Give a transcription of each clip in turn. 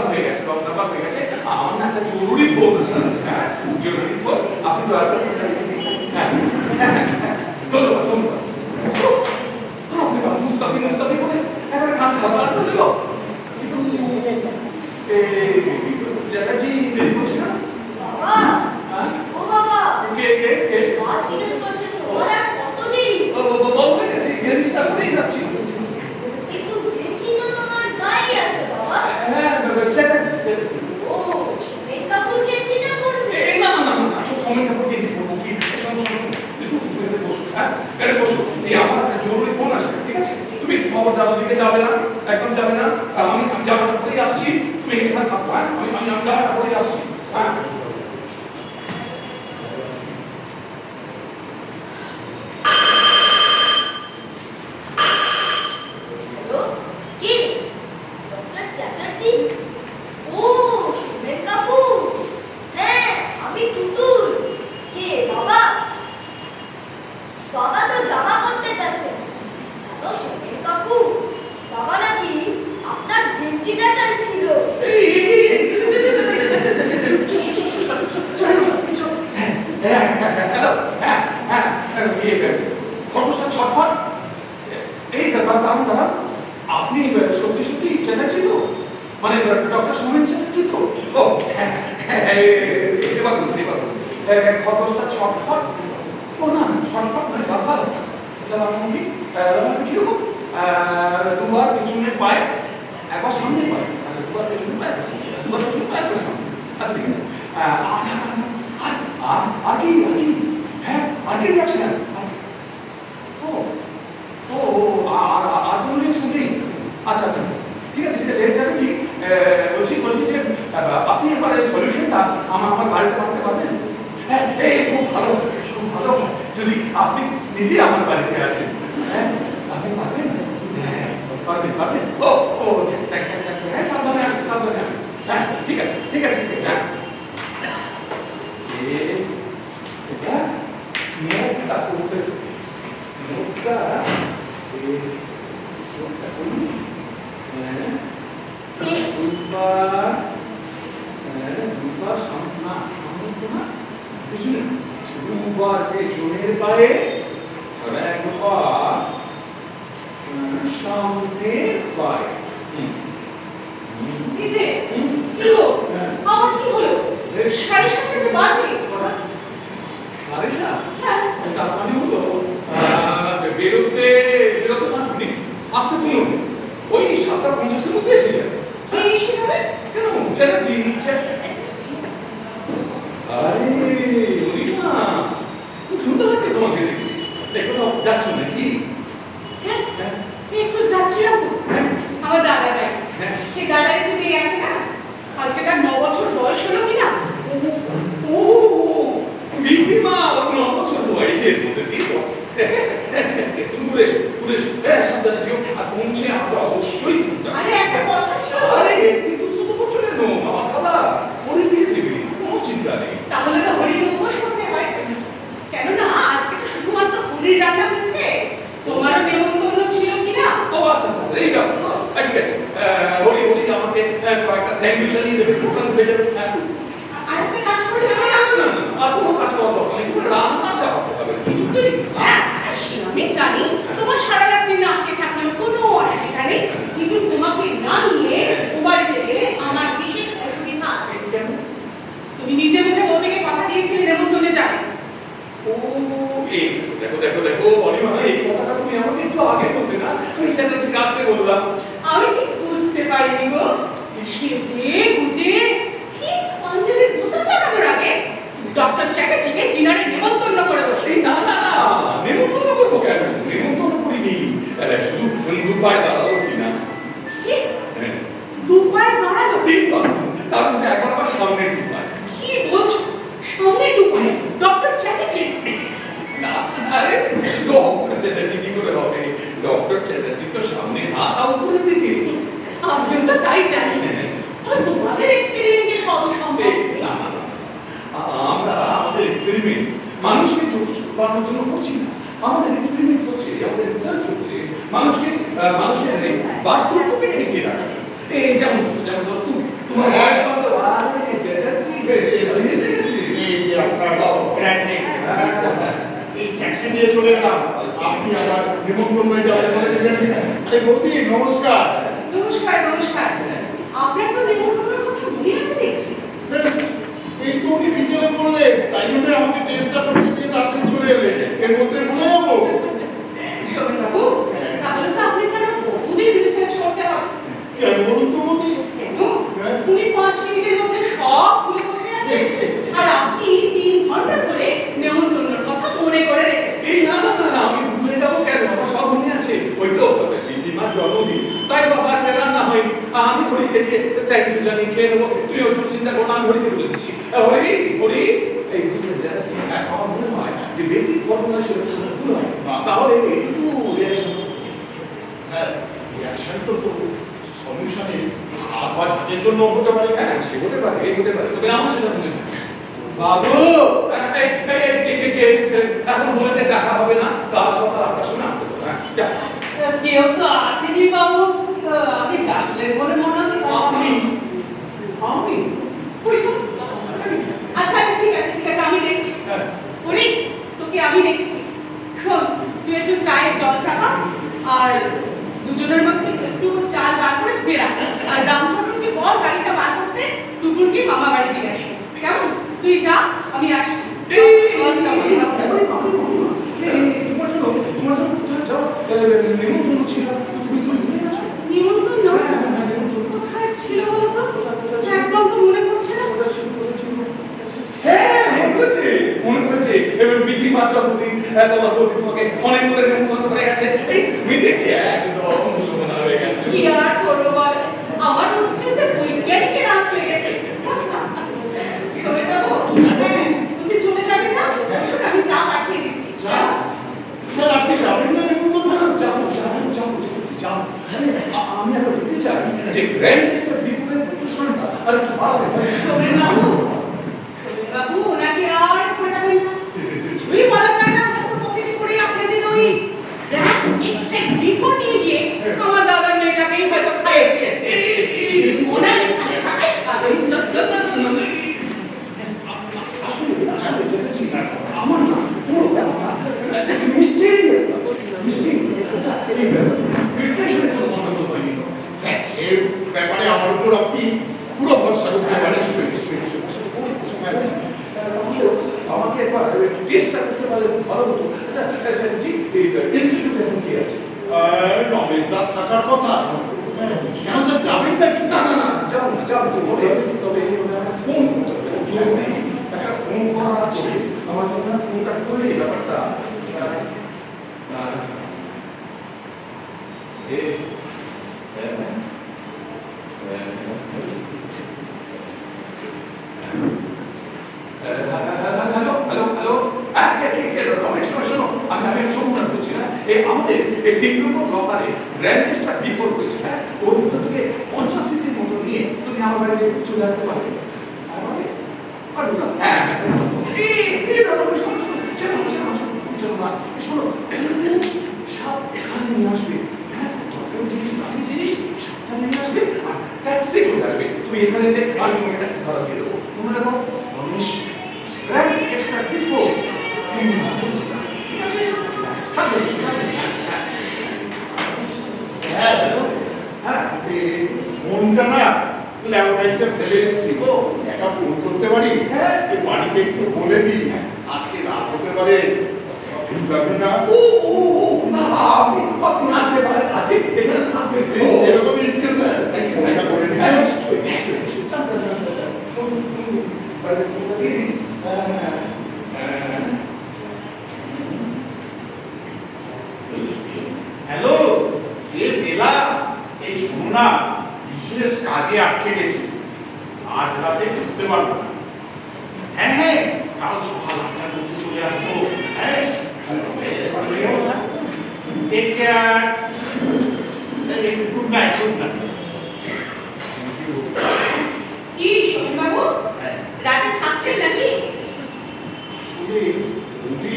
হয়ে গেছে, ব্যাপার হয়ে গেছে। আমার না একটা জরুরি ফোন আছে, হ্যাঁ জরুরি ফোন, আপনি দয়া করে হ্যাঁ ধন্যবাদ ধন্যবাদ। আপনি মুস্তাফি মুস্তাফি করে একটা কান ছাড়া তো দিল। জ্যাঠাজি দেরি করছে না? ও বাবা, কে কে কে মা জিজ্ঞেস করছে তোমার আর কত দেরি? বল হয়ে গেছে, গেঞ্জিটা পরেই যাচ্ছি। কিন্তু গেঞ্জি তো তোমার গায়ে আছে বাবা। হ্যাঁ জ্যাঠাজি। ও, সুমেন কাপুর গেঞ্জিটা পরবে? না না না না, সময় কাপড় গেঞ্জি পরবো কি? শোনো শোনো শোনো, একটু বসো, হ্যাঁ এটা বসো। এই আমার একটা জরুরি ফোন আছে, ঠিক আছে? তুমি খবর যাওয়ার দিকে যাবে না, একদম যাবে না। আমি জামাটা পরে আসছি, তুমি এখানে থাকো, হ্যাঁ আমি জামাটা পরে আসছি, হ্যাঁ। হ্যালো, কে? ডক্টর চ্যাটার্জি? ও, সুমেন কাপুর। হ্যাঁ, আমি টুটুল। কে বাবা? বাবা তো জামা পরতে গেছে। জানো সুমেন কাপুর, বাবা নাকি আপনার গেঞ্জিটা চাইছিল। খরগোশটা ছটফট। এই দাঁড়ান দাঁড়ান, আপনি সত্যি সত্যি চ্যাটার্জি তো? মানে ডক্টর সোমেন চ্যাটার্জি তো? ও হ্যাঁ হ্যাঁ, এবার খরগোশটা ছটফট। ও না ছটফট মানে বাধা কি কিরকম? দুবার পিছনে পায়, একবার সামনে পায়। আচ্ছা দুবার পেছনে পায়, দুবার পেছনে পায়, একবার সামনে। আচ্ছা ঠিক আছে। আর কি হ্যাঁ আর কি রিয়াকশন? ও ও আর কোনো রিয়াকশন নেই? আচ্ছা আচ্ছা ঠিক আছে ঠিক আছে। চ্যাটার্জি বলছি যে আপনি এবার এই সলিউশনটা আমার বাড়িতে পাঠাতে পারবেন? হ্যাঁ এই খুব ভালো যদি আপনি নিজে আমার বাড়িতে আসেন। হ্যাঁ আপনি পারবেন? হ্যাঁ পারবেন। ও হ্যাঁ সাবধানে আসুন হ্যাঁ ঠিক আছে হ্যাঁ। এটা নোটটা করতে নোটটা করি দুবার সামনে না পিছনে, দুবার পেছনের পায়ে, একবার সামনের পায়ে। আমার কি হলো? 7:30 বাজে। সাড়ে সাত? হ্যাঁ। তার মানে হলো বেরোতে পাঁচ মিনিট, আসতে বলুন ওই 7:50-এর মধ্যে এসে যাবে। এসে যাবে? কেন চ্যাটার্জি? আরে অনিমা, খুব সুন্দর লাগছে তোমাকে দেখে। কোথাও যাচ্ছ নাকি? হ্যাঁ, একটু যাচ্ছিলাম তো। আমার দাদা দেখ, সেই দাদা একটু মেয়ে আছে না, আজকে তার 9 বছর বয়স হলো কিনা। ও বিধিমা, ওর 9 বছর বয়সের মধ্যে ঘুরে এসো হ্যাঁ সাবধানে যেও। আর পৌঁছে আমরা অবশ্যই আরে একটা কথা ছিল। আরে কিন্তু শুধু করছো কেন? আমার খালা করে দিয়ে দেবে, কোনো চিন্তা নেই। তাহলে তো হরিণ উপোস করতে হয়, কেননা আজকে তো শুধুমাত্র হরিণ রান্না হয়েছে। তোমারও নেমন্তন্ন ছিল কিনা? ও আচ্ছা এই ব্যাপার তো। ঠিক আছে হরি আমাকে কয়েকটা স্যান্ডউইচ আনিয়ে দেবে, দোকান হয়ে যাবে। আর একটা কাজ করে না আর কোনো কাজ করার দরকার নেই, রান্না চাপাতে হবে কিছুতেই। হ্যাঁ আমি জানি তোমার সারা রাত দিন আটকে থাকলেও কোনো অসুবিধা নেই, কিন্তু তোমাকে না নিয়ে ও বাড়িতে গেলে আমার বিশেষ অসুবিধা আছে। তুমি নিজে মুখে বৌদিকে কথা দিয়েছিলে নেমন্তন্নে যাবে। ও এই দেখো অনিমা, এই কথাটা তুমি আমাকে একটু আগে বলতে না, আমি চ্যাটার্জি কাছতে বললাম। আমি ঠিক বুঝতে পারিনি গো, সেজে গুজে ঠিক অঞ্জলির বোতল লাগানোর আগে ডক্টর চ্যাটার্জিকে ডিনারে নেমন্তন্ন করে বসে। না নেমন্তন্ন করবো কেন? নেমন্তন্ন করিনি, শুধু দুপায় দাঁড়ালো কিনা। দুপায় দাঁড়ালো? 3 বার, তার মধ্যে একবার আবার সামনের দুপায়। কি বলছো? সামনে দুপায় ডক্টর চ্যাটার্জি? না আরে ডক্টর চ্যাটার্জি কি করে হবে? ডক্টর চ্যাটার্জি তো সামনে হাত উপরের দিকে। আমিও তো তাই জানি, তবে তোমাদের এক্সপেরিমেন্টে সব সম্ভব। না আমরা আমাদের এক্সপেরিমেন্ট মানুষকে চতুষ্প বানানোর জন্য করছি না। আমাদের এক্সপেরিমেন্ট হচ্ছে, আমাদের রিসার্চ হচ্ছে মানুষের বার্ধক্যকে ঠেকিয়ে রাখার জন্য। এই যেমন তুমি এই যে আপনার গ্র্যান্ড নেক্সট এই ট্যাক্সি নিয়ে চলে এলাম, আপনি আমার নিমন্ত্রণে যাবেন বলেছিলেন। আরে বৌদি নমস্কার। নমস্কার নমস্কার। আপনার তো নিমন্ত্রণের কথা মনে আছে দেখছি। এই তো উনি বিকেলে বললেন, তাই জন্য আমাকে টেস্টটা করতে দিয়ে তাড়াতাড়ি চলে এলেন। এর মধ্যে ভুলে যাবো? বাবু, তাহলে তো আপনি কেন বহুদিন রিসার্চ করতে হবে। কেন বলুন তো বৌদি? কেন? উনি 5 মিনিটের মধ্যে সব ভুলে বসে আছেন, আর আপনি 3 ঘন্টা ধরে নেমন্তন্নের কথা মনে করে রেখেছেন। এই না না না, আমি ভুলে যাবো কেন? আমার সব মনে আছে। ওই তো রীতিমার জন্মদিন, তাই বাবার রান্না হয়নি। আমি হরিকে দিয়ে স্যান্ডউইচ আনিয়ে খেয়ে নেবো। তুই ওই চিন্তা করো না, আমি হরিকে বলে দিচ্ছি। হরি হরি, এই দুটো যারা আমার মনে হয় যে বেশি ঘটনা সেটা ভুল হয়, তাহলে এইটুকু রিয়াকশন। হ্যাঁ, রিয়াকশন তো সলিউশনে আবার এর জন্য হতে পারে। হ্যাঁ, সে হতে পারে, এই হতে পারে, তবে আমার সেটা মনে হয়। বাবু, কে এসেছে? এখন বলে দেখা হবে না, কাল সকাল 8টার সময় আসতে হবে। হ্যাঁ, যা। কেউ তো আসেনি বাবু, আপনি ডাকলেন বলে মনে হচ্ছে। আমি ওই তো আচ্ছা আচ্ছা, ঠিক আছে ঠিক আছে, আমি দেখছি। হ্যাঁ। উনি তোকে আমি দেখছি। শোন, তুই একটু চায়ের জল চাপা, আর দুজনের মধ্যে একটু চাল বার করে বেরা। আর রামচন্দ্রকে বল গাড়িটা বার করতে, টুকুরকে মামা বাড়ি দিয়ে আসবে। কেমন? তুই যা, আমি আসছি। আচ্ছা আচ্ছা, তোমার জন্য নিমন্ত্রণ ছিল, তুমি ভুলে গেছো? নিমন্ত্রণ কোথায় ছিল বলতো? একদম তো মনে পড়ছে না। হ্যাঁ, মনে পড়েছে। এবার বিধি মাত্র প্রতি তোমার বৌদি তোমাকে অনেক করে নিমন্ত্রণ করে গেছে। এই তুমি দেখছি একদম মনে হয়ে গেছে। কি আর করবো বল, আমার মধ্যে যে বৈজ্ঞানিকের আঁচ লেগেছে। শোনে বাবু, তুমি চলে যাবে না? আমি চা পাঠিয়ে দিচ্ছি। স্যার, আপনি যাবেন না নিমন্ত্রণ? যাবো। আমি আবার দেখতে চাই যে গ্র্যান্ড মিস্টার বিপুলের প্রদর্শনটা আর একটু বাড়াতে পারি। শোনে বাবু, ওনাকে আর ফাটাবেন না। কিছুই বলা যায় না, পকেটে করে আপনাদের ওই এক্সট্রা বিফোর নিয়ে গিয়ে আমার দাদার মেয়েটাকেই হয়তো খাইয়ে দিয়ে ওনার এখানে থাকাই খাবে। আসলে যেটা ছিল আমার না পুরো ব্যাপারটা মিস্টেরিয়াস এই ব্যাপার প্রিপারেশনের কোনো মন্তব্য হয়নি। স্যার, সে ব্যাপারে আমার উপর আপনি পুরো ভরসা করতে পারেন। আমাকে একবার টেস্টটা করতে পারলে খুব ভালো হতো। আচ্ছা জি, ইনস্টিটিউটে এখন কি আছে? রমেশদার থাকার কথা। কেন স্যার, যাবেন নাকি? না না না, যাবো না, যাবো তো বটে, তবে ফোন করতে হবে, জরুরি একটা ফোন করার আছে আমার জন্য। ফোনটা করলে ব্যাপারটা আমাদের এই 3 নম্বর ব্লকারে গ্র্যান্ড মিস্টার বিপুল হয়েছে। হ্যাঁ, ওর ভিতর থেকে 50 সিসির মতো নিয়ে তুমি আমার বাড়িতে চলে আসতে পারবে। হ্যাঁ, শোনো, সব এখানে নিয়ে আসবে। হ্যাঁ, জিনিস সাবধানে নিয়ে আসবে, আর ট্যাক্সি করে আসবে। তুমি এখানে আমি তোমাকে ট্যাক্সি ভাড়া দিয়ে দেবো। মনে রাখো, রমেশ গ্র্যান্ড এক্সট্রা বিপুল। ফোনটা না ল্যাবরেটরিতে ফেলে এসেছি, একা ফোন করতে পারি। বাড়িতে একটু বলে দিই, আজকে রাত হতে পারে, না এরকমই ইচ্ছে স্যার। ফোনটা করে নিই। হ্যালো, কে বেলা? এই শোনো না, বিশেষ কাজে আটকে গেছি, আজ রাতে ঢুকতে পারবো না। হ্যাঁ হ্যাঁ, কাল সকাল 8টার মধ্যে চলে আসবো। হ্যাঁ, take care. Good night, good night. কি শোন বাবু, রাতে থাকছেন নাকি? আসলে বৌদি,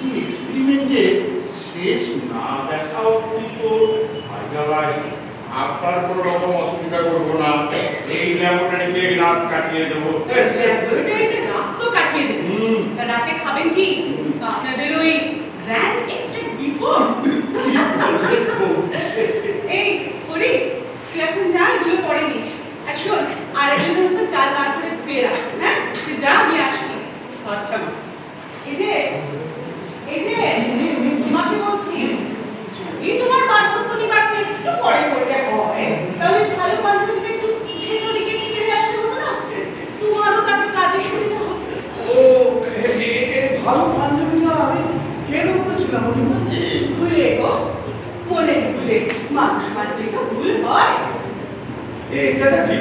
এই এক্সপেরিমেন্টে শেষ না দেখাও কিন্তু আপনার কোনো রকম অসুবিধা কাটিয়ে দেবো। ল্যাবরেটরিতে রাত তো কাটিয়ে দেবে। হুম। তা রাতে খাবেন কি? আপনাদের ওই গ্র্যান্ড এক্সট্রাক্ট বিফোর। এই করি তুই এখন যা, এগুলো পরে নিস। আর শোন, আর একদিনের মতো চাল বার করে ধুয়ে রাখ, হ্যাঁ? তুই যা, আমি আসছি। আচ্ছা মা। এই যে তোমাকে বলছি, এই তোমার বার্ধক্য নিবারণ একটু পরে করলে হয়, তাহলে ভালো বান্ধবীকে একটু ভেতরিকে ছেড়ে আসতে হতো না? তোমারও তাকে কাজে সুবিধা হতো। ও ভালো পাঞ্জাবিটা আমি কেন করেছিলাম ভুলে গো, মনে ভুলে মানুষ মাত্রিকা ভুল হয়। এই চ্যাটার্জি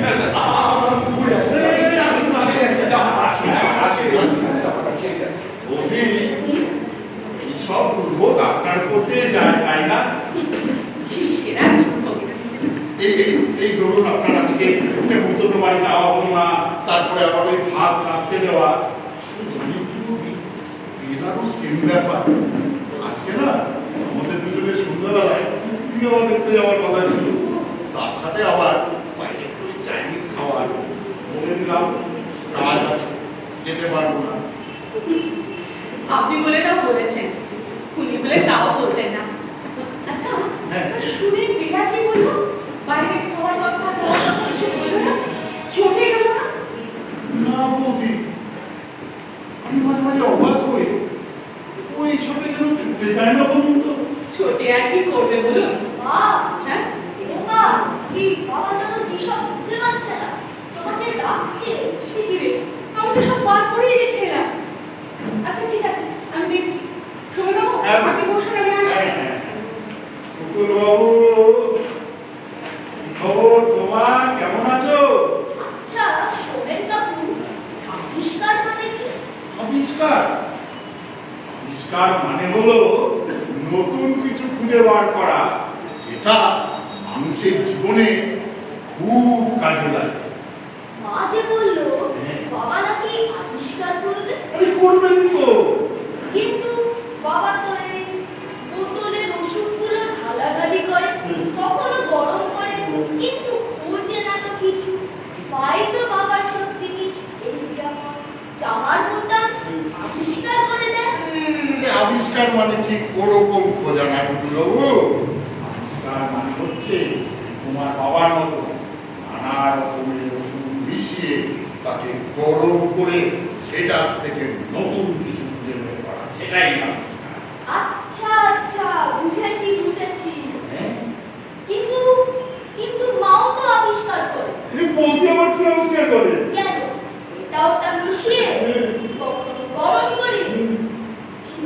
ভুলে আসছে বৌদি, এইসব দুর্ভোগ আপনার করতে যায়, তাই না? সেরা দুর্ভোগ। এই ধরুন আপনার আজকে নেমন্তন্ন বাড়ি যাওয়া হলো না, তারপরে আবার ওই ভাত রাখতে দেওয়া, ব্যাপার। আজকে না আমাদের দুজনের সন্ধ্যাবেলায় সিনেমা দেখতে যাওয়ার কথা ছিল, তার সাথে আবার বাইরে একটু চাইনিজ খাওয়ার। বলে দিলাম কাজ আছে, যেতে পারবো না। আপনি বলে তাও বলেছেন, উনি বলে তাও বলতেন না। আচ্ছা, হ্যাঁ। শুনে বেলা কি বললো? বাইরে খাওয়ার কথা কিছু বললো না? চটে গেল না? না বৌদি, আমি মাঝে মাঝে অবাক হই, ওই সবে যেন ছুটে যায় না বলুন তো। ছোটে আর কি করবে বলুন? মা, হ্যাঁ? বাবা, বাবা যেন কিসব বুঝতে পারছে না, তোমাকে ডাকছে। সে কি রে? আমি তো সব বার করেই রেখে এলাম। আচ্ছা ঠিক আছে, আমি দেখছি। শোনো, হ্যাঁ। আপনি বসুন, আমি আসছি। মুকুল বাবু, খবর তোমার, কেমন আছো? আচ্ছা শোনেন কাকু, আবিষ্কার মানে কি? আবিষ্কার? আবিষ্কার মানে হলো নতুন কিছু খুঁজে বার করা, যেটা মানুষের জীবনে খুব কাজে লাগে। মা যে বললো হ্যাঁ। বাবা নাকি আবিষ্কার করবে, আরে করবেন তো। কিন্তু বাবা তো এই বোতলের ওষুধগুলো ঢালাঢালি করে, কখনো গরম করে, কিন্তু খোঁজে না তো কিছু। পাই তো বাবার সব জিনিস, এই জামার বোতাম আবিষ্কার করে দেয়। আবিষ্কার মানে ঠিক ওরকম খোঁজা না বাবু। আবিষ্কার মানে হচ্ছে তোমার বাবার মতো নানা রকমের ওষুধ মিশিয়ে তাকে গরম করে সেটার থেকে নতুন কিছু খুঁজে বের করা, সেটাই আবিষ্কার। আচ্ছা আচ্ছা, বুঝেছি বুঝেছি। হ্যাঁ? কিন্তু কিন্তু মাও তো আবিষ্কার করে। তুমি বলতে আবার কি আবিষ্কার করে? কেন? এটা ওটা মিশিয়ে কখনো গরম করে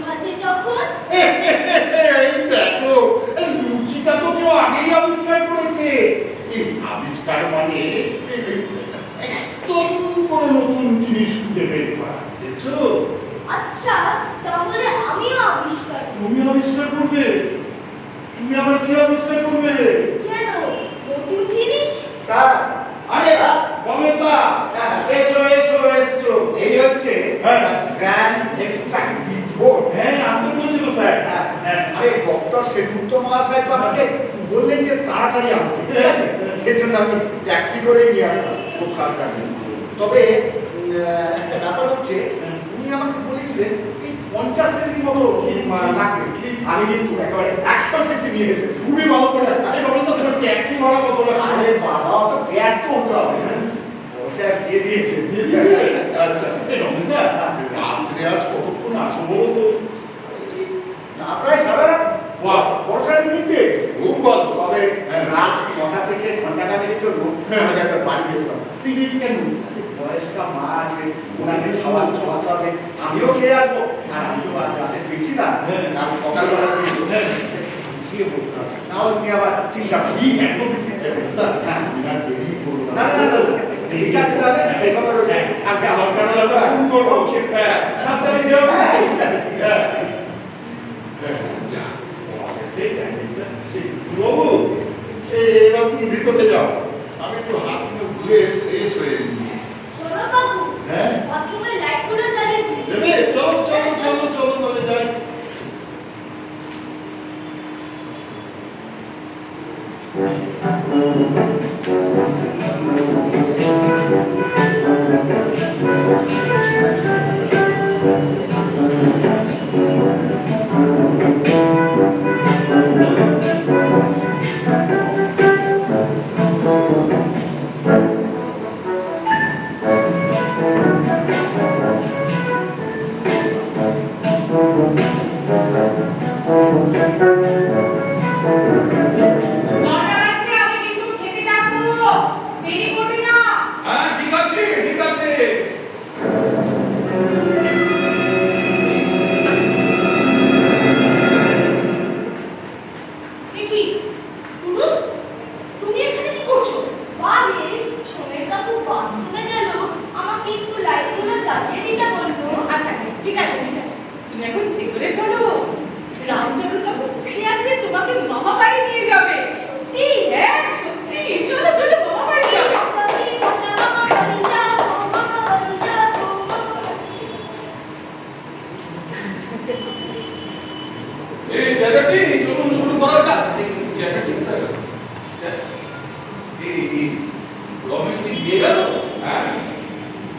ভাজে যখন। এই দেখো, এই রুচিটা তো কেউ আগেই আবিষ্কার করেছে। এই আবিষ্কার মানে একদম কোনো নতুন জিনিস খুঁজে বের করা, বুঝেছো? আচ্ছা তাহলে আমিও আবিষ্কার করব। তুমি আবিষ্কার করবে? তুমি আবার কি আবিষ্কার করবে? কেন? নতুন জিনিস? স্যার, আরে কমেতা, এসো এসো এসো। এই হচ্ছে হ্যাঁ। Grand extract before. হ্যাঁ, আমি বলছিল স্যার। হ্যাঁ। আরে ডক্টর সেগুপ্ত মহাশয় তো আমাকে বললেন যে তাড়াতাড়ি আনতে, ঠিক আছে? এর জন্য আমি ট্যাক্সি করেই নিয়ে আসলাম, খুব সাবধানে। তবে একটা ব্যাপার হচ্ছে, উনি আমাকে বলেছিলেন এই 50 সিসির মতো লাগবে। আমি কিন্তু একেবারে 100 সিসি নিয়ে গেছি। খুবই ভালো করে। আরে রমেশ দা, ট্যাক্সি ভাড়া কত লাগবে? আরে বাবা, তো ব্যস্ত হতে হবে, হ্যাঁ? পয়সা দিয়ে দিয়েছে, দিয়ে আচ্ছা, এই রমেশ দা, রাত্রে আজ কতক্ষণ আছো বলো তো? না প্রায় সারা রাত। বাহ, বর্ষার নিমিত্তে খুব ভালো। তবে রাত 9টা থেকে ঘন্টাখানেকের জন্য আমাকে একটা বাড়ি যেতাম। তিনি কেন? বয়স্কা মা আছে, ওনাকে খাওয়াতে হবে, আমিও খেয়ে আসবো। আর আমি তো আজ রাতে ফিরছি না, কাল সকালবেলা ফিরবো। গুছিয়ে বলতে হবে, নাহলে তুমি আবার চিন্তা করো। কি একদম রমেশ দা, হ্যাঁ। বিনা দেরি করবো না না না না, ঠিক আছে তাহলে সেই কথা রইল। কালকে আবার কেন লাগবে? ফোন করবো। হ্যাঁ, সাবধানে যেও। হ্যাঁ, ঠিক আছে, ঠিক আছে। বাবু, এবার তুমি ভিতরে যাও, আমি একটু হাত মুখ ধুয়ে ফ্রেশ হয়ে নিই। শোনো বাবু, হ্যাঁ? বাথরুমের লাইটগুলো জ্বালিয়ে দিন। দেবে? চলো চলো চলো চলো, তাহলে যাই। Thank you. চালিয়ে দিতে বলবো। আচ্ছা আচ্ছা, ঠিক আছে ঠিক আছে, তুমি এখন ধীরে করে চলো। রামচন্দ্র কাকু বসে আছে, তোমাকে মামা বাড়ি নিয়ে যাবে। সত্যি? হ্যাঁ সত্যি, চলো চলো, মামা বাড়ি যাবে। এই জায়গাটি চলুন শুরু করা যাক। জায়গাটি কোথায় গেল? এই রমেশ কি দিয়ে গেল? হ্যাঁ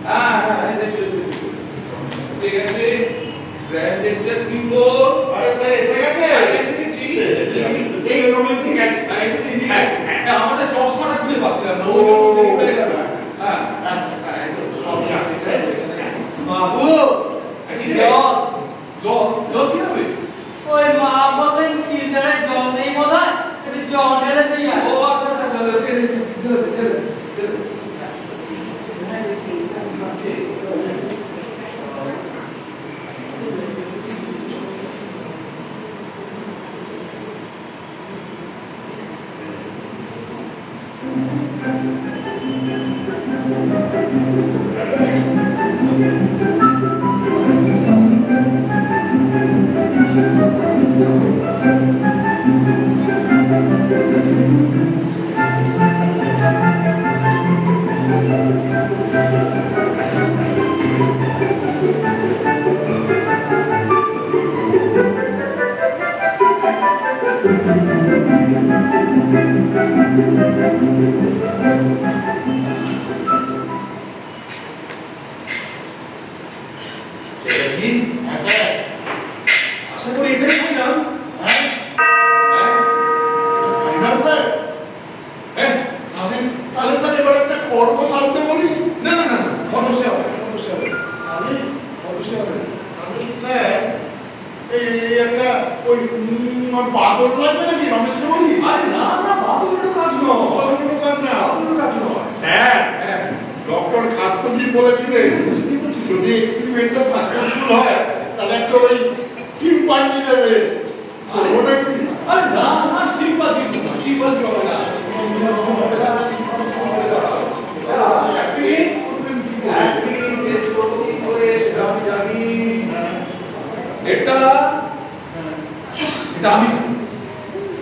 হ্যাঁ হ্যাঁ, ঠিক আছে। গ্র্যান্ড এস্টেট কিংবো আরে স্যার এসে গেছে? এসে গেছি। এই রমেশ ঠিক আছে। হ্যাঁ, একটু দিয়ে দিন। হ্যাঁ, আমাদের চশমাটা খুলে পাচ্ছিলাম না, ওই হয়ে গেল। হ্যাঁ হ্যাঁ, এই তো। আমি আছি স্যার। বাবু কি জল জল জল কি হবে? ওই মা বলেন কি ধরে জল নেই বলা একটু জল ঢেলে দিই আর ও আচ্ছা আচ্ছা আচ্ছা, জি হ্যাঁ স্যার। আশা করি এখানে কই না। হ্যাঁ হ্যাঁ ফাইনাল স্যার। হ্যাঁ তাহলে স্যার এবার একটা খড় বসাতে বলি। না না না, অবশ্যই হবে, অবশ্যই হবে, আমি অবশ্যই হবে। আমি স্যার এই একটা ওই বাদর লাগবে নাকি রমেশকে বলি? আরে না না, বাবুর কাজ নয়, বাদর কাজ না। বাবুর কাজ নয়। স্যার হ্যাঁ ডক্টর খাস্তগি বলেছিলেন কি বলছিস? যদি এক্সপেরিমেন্টটা সাকসেসফুল হয় তাহলে একটা ওই চিম্পাঞ্জি দেবে। ওটা কি? আরে না না, সিম্পাথি সিম্পাথি হবে না। এটা এটা আমি জানি।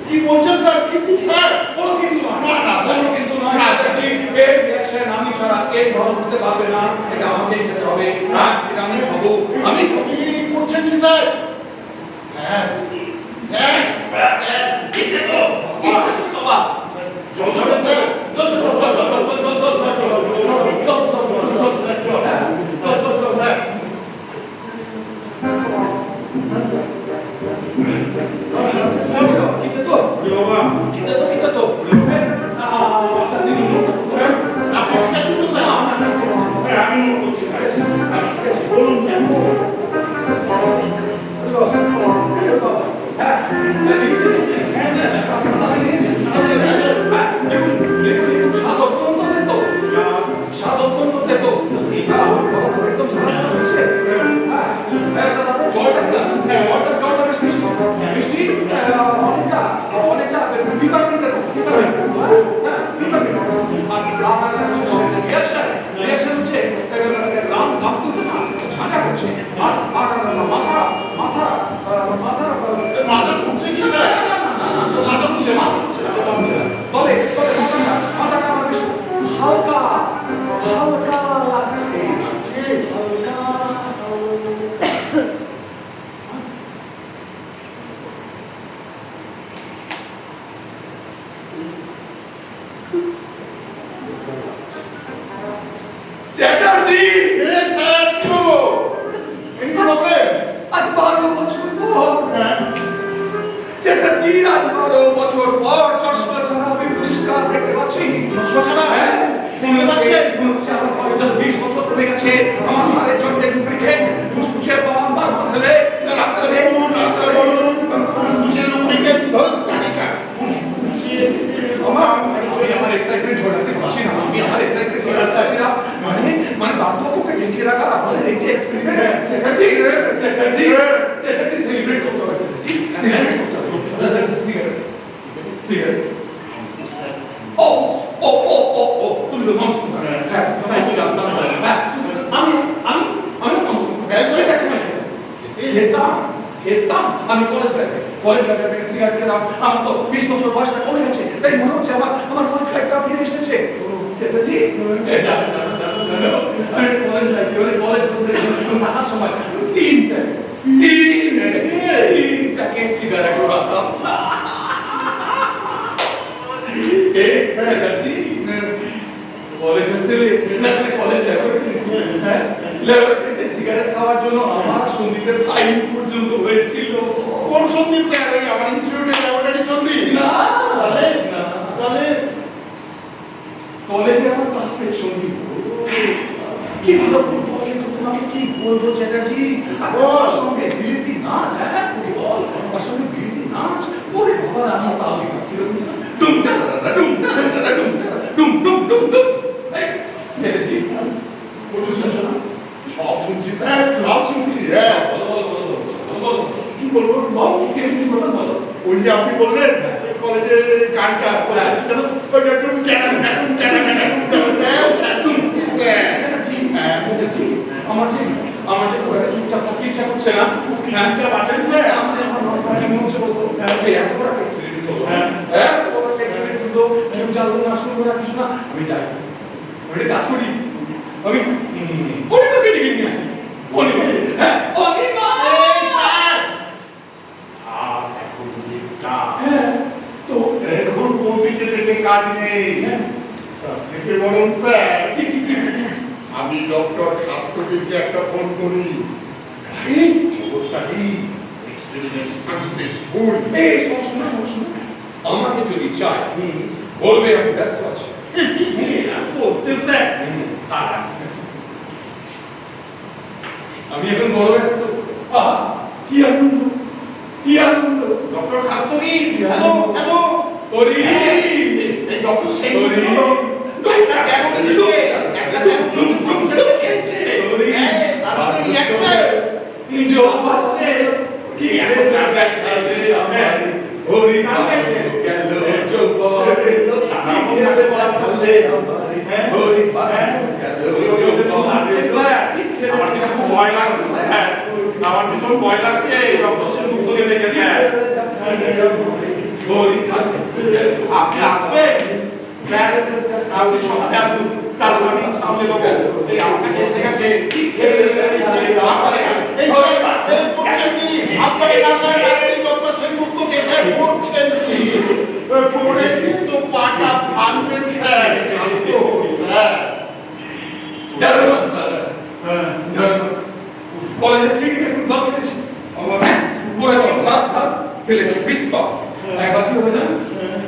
কি বলছেন স্যার? কিন্তু স্যার কোনো কিন্তু নয়, না, না, কোনো কিন্তু নয়। না, এটা কি এর রিঅ্যাকশন আমি ছাড়া কেউ ভালো বুঝতে পারবে না। এটা আমাকে খেতে হবে। হ্যাঁ, এটা আমি খাবো, আমি খাবো। কি করছেন কি স্যার? স্যার স্যার স্যার খেতে তো, খেতে তো বাবা। জল খাবেন স্যার? চল, চল, চল, চল, চল, চল, চল, চল, চল, চল, চল, চল, চল, চল, হ্যাঁ, চল, চল, চল, স্যার খেতে তো, বাবা খেতে তো, খেতে তো। আপনার দিদি লোক তো। আপনি ঠিক আছেন তো স্যার? না, না, না, না। স্যার আমি নোট করছি স্যার। বলুন স্যার। হ্যাঁ, হ্যাঁ স্যার। আপনারা নিয়েছেন। হ্যাঁ, দেখুন, দেখুন, দেখুন, স্বাদ অত্যন্ত তেতো। স্বাদ অত্যন্ত তেতো। একদম ঝাঁঝালো হচ্ছে। হ্যাঁ, দাদা, জলটা কি আছে? জলটা বেশ মিষ্টি। মিষ্টি, অনেকটা পিপারমিন্টের মতো, পিপারমিন্ট। হ্যাঁ, পিপারমিন্ট। আর রিঅ্যাকশন হচ্ছে গাম তুলতে না, ঝাঁঝা করছে। আর মাথা মাথা মাথা মাথা ঘুরছে কি স্যার? মাথা ঘুরছে না। তবে মাথাটা আমার বেশ হালকা হালকা লাগছে। হালকা চ্যাটার্জি, এ স্যার কি হলো? এই প্রবলেম? আজ 12 বছর পর হ্যাঁ চ্যাটার্জি, আজ 12 বছর পর চশমা ছাড়া আমি পরিষ্কার দেখতে পাচ্ছি। চশমা ছাড়া? হ্যাঁ, দেখতে পাচ্ছেন? মনে হচ্ছে আমার বয়স 20 বছর কমে গেছে। আমার হাড়ের জন্যে ডুপ্লিকেট ফুসফুসে পাওয়ার বার মশলে রাস্তা বলুন, রাস্তা বলুন। ফুসফুসে ডুপ্লিকেট ধর তালিকা। ফুসফুসে আমি আমার এক্সাইটমেন্ট ধরে রাখতে পারছি না। আমি আমার এক্সাইটমেন্ট ধরে রাখতে পারছি না। মানে বার্ধক্যকে ঢেকে রাখার আমাদের এই যে এক্সপেরিমেন্ট, চ্যাটার্জি সেলিব্রেট করতে হবে। সেলিব্রেট করতে হবে। Cigarette cigarette. ও ও ও ও ও, তুমি তো মানুষ। হ্যাঁ, তাই তো জানতাম স্যার। হ্যাঁ, আমি খেতাম খেতাম আমি কলেজ লাইফে সিগারেট খেতাম। আমার তো 20 বছর বয়সটা কমে গেছে, তাই মনে হচ্ছে আমার কলেজ লাইফটা ফিরে এসেছে। চেতেছি আমি কলেজ থাকার সময় তিন প্যাকেট সিগারেট খাতাম। সিগারেট খাওয়ার জন্য আমার সন্দীপের ফাইন পর্যন্ত হয়েছিল। কোন সন্দীপ স্যার? এই আমার ইনস্টিটিউটের ল্যাবরেটরি সন্দীপ? না তাহলে কলেজে আমার ক্লাসমেট সন্দীপ। কি ভালো তোমাকে কি বলবো চ্যাটার্জি, ওর সঙ্গে বিলিতি নাচ, হ্যাঁ ফুটবল, ওর সঙ্গে বিলিতি নাচ, ওরে বাবা আমার তালি কিরকম ডুম টারা ডুম টারা ডুম টারা ডুম ডুম ডুম ডুম। এই চ্যাটার্জি বলুন শুনছো না? সব শুনছি স্যার, সব শুনছি। হ্যাঁ বলো কি বলবো? কি বলো? ওই যে আপনি বললেন কলেজে গানটা ওইটা টুম টানা টুম টানা টুম টানা শুনছি স্যার। আমার যে চুপচাপ থাকতে ইচ্ছা করছে না। গানটা বাঁচেন স্যার? আমার মনে হচ্ছে বলতো যে এত বড় এক্সিডেন্ট হলো, এত বড় এক্সিডেন্ট হলো, কেউ জানলো না, শুনলো না, কিছু না। আমি যাই, আমি কাজ করি, আমি অনিমাকে ডেকে নিয়ে আসি। অনিমা, হ্যাঁ অনিমা। এখন দিকটা হ্যাঁ তো এখন পৌঁছে থেকে কাজ নেই। তার থেকে বরং স্যার আমি ডক্টর খাস্তগিরকে একটা ফোন করি। খবরটা দিই এক্সপেরিমেন্ট সাকসেসফুল। এই শোনো আমাকে যদি চাই বলবে আমি ব্যস্ত আছি। বলতে স্যার আমি এখন বড় ব্যস্ত। আহা কি আনন্দ, কি আনন্দ। Doctor Khastgir, hello hello. ওরে এই ডক্টর সেন ওরে একটা কেন দিলে একটা কেন তারপরে রিঅ্যাকশন जो बच्चे की नाम गाइছে আমার হরি নাম গাইছে গেল जो বলে তো নাম গাইতে বলা বলছে হরি গেল আমার কিন্তু খুব ভয় লাগছে স্যার, আমার ভীষণ ভয় লাগছে ডক্টর সেন মুখকে দেখে স্যার। হরি আপনি আসবেন স্যার, আপনি সকালে আসুন, তারপর আমি সামনে দেবো। এই আমার কাছে এসে গেছে আপনাকে রাস্তায় ডাকছি ডক্টর সেনগুপ্তকে। স্যার পড়ছেন কি? পড়ে কিন্তু পাটা ভাঙবেন স্যার। স্যার কলেজের সিটি একটু দাম ফেলেছি আমার পড়েছি খারাপ ফেলেছি বিস্তার একবার কি হয়ে যাবে,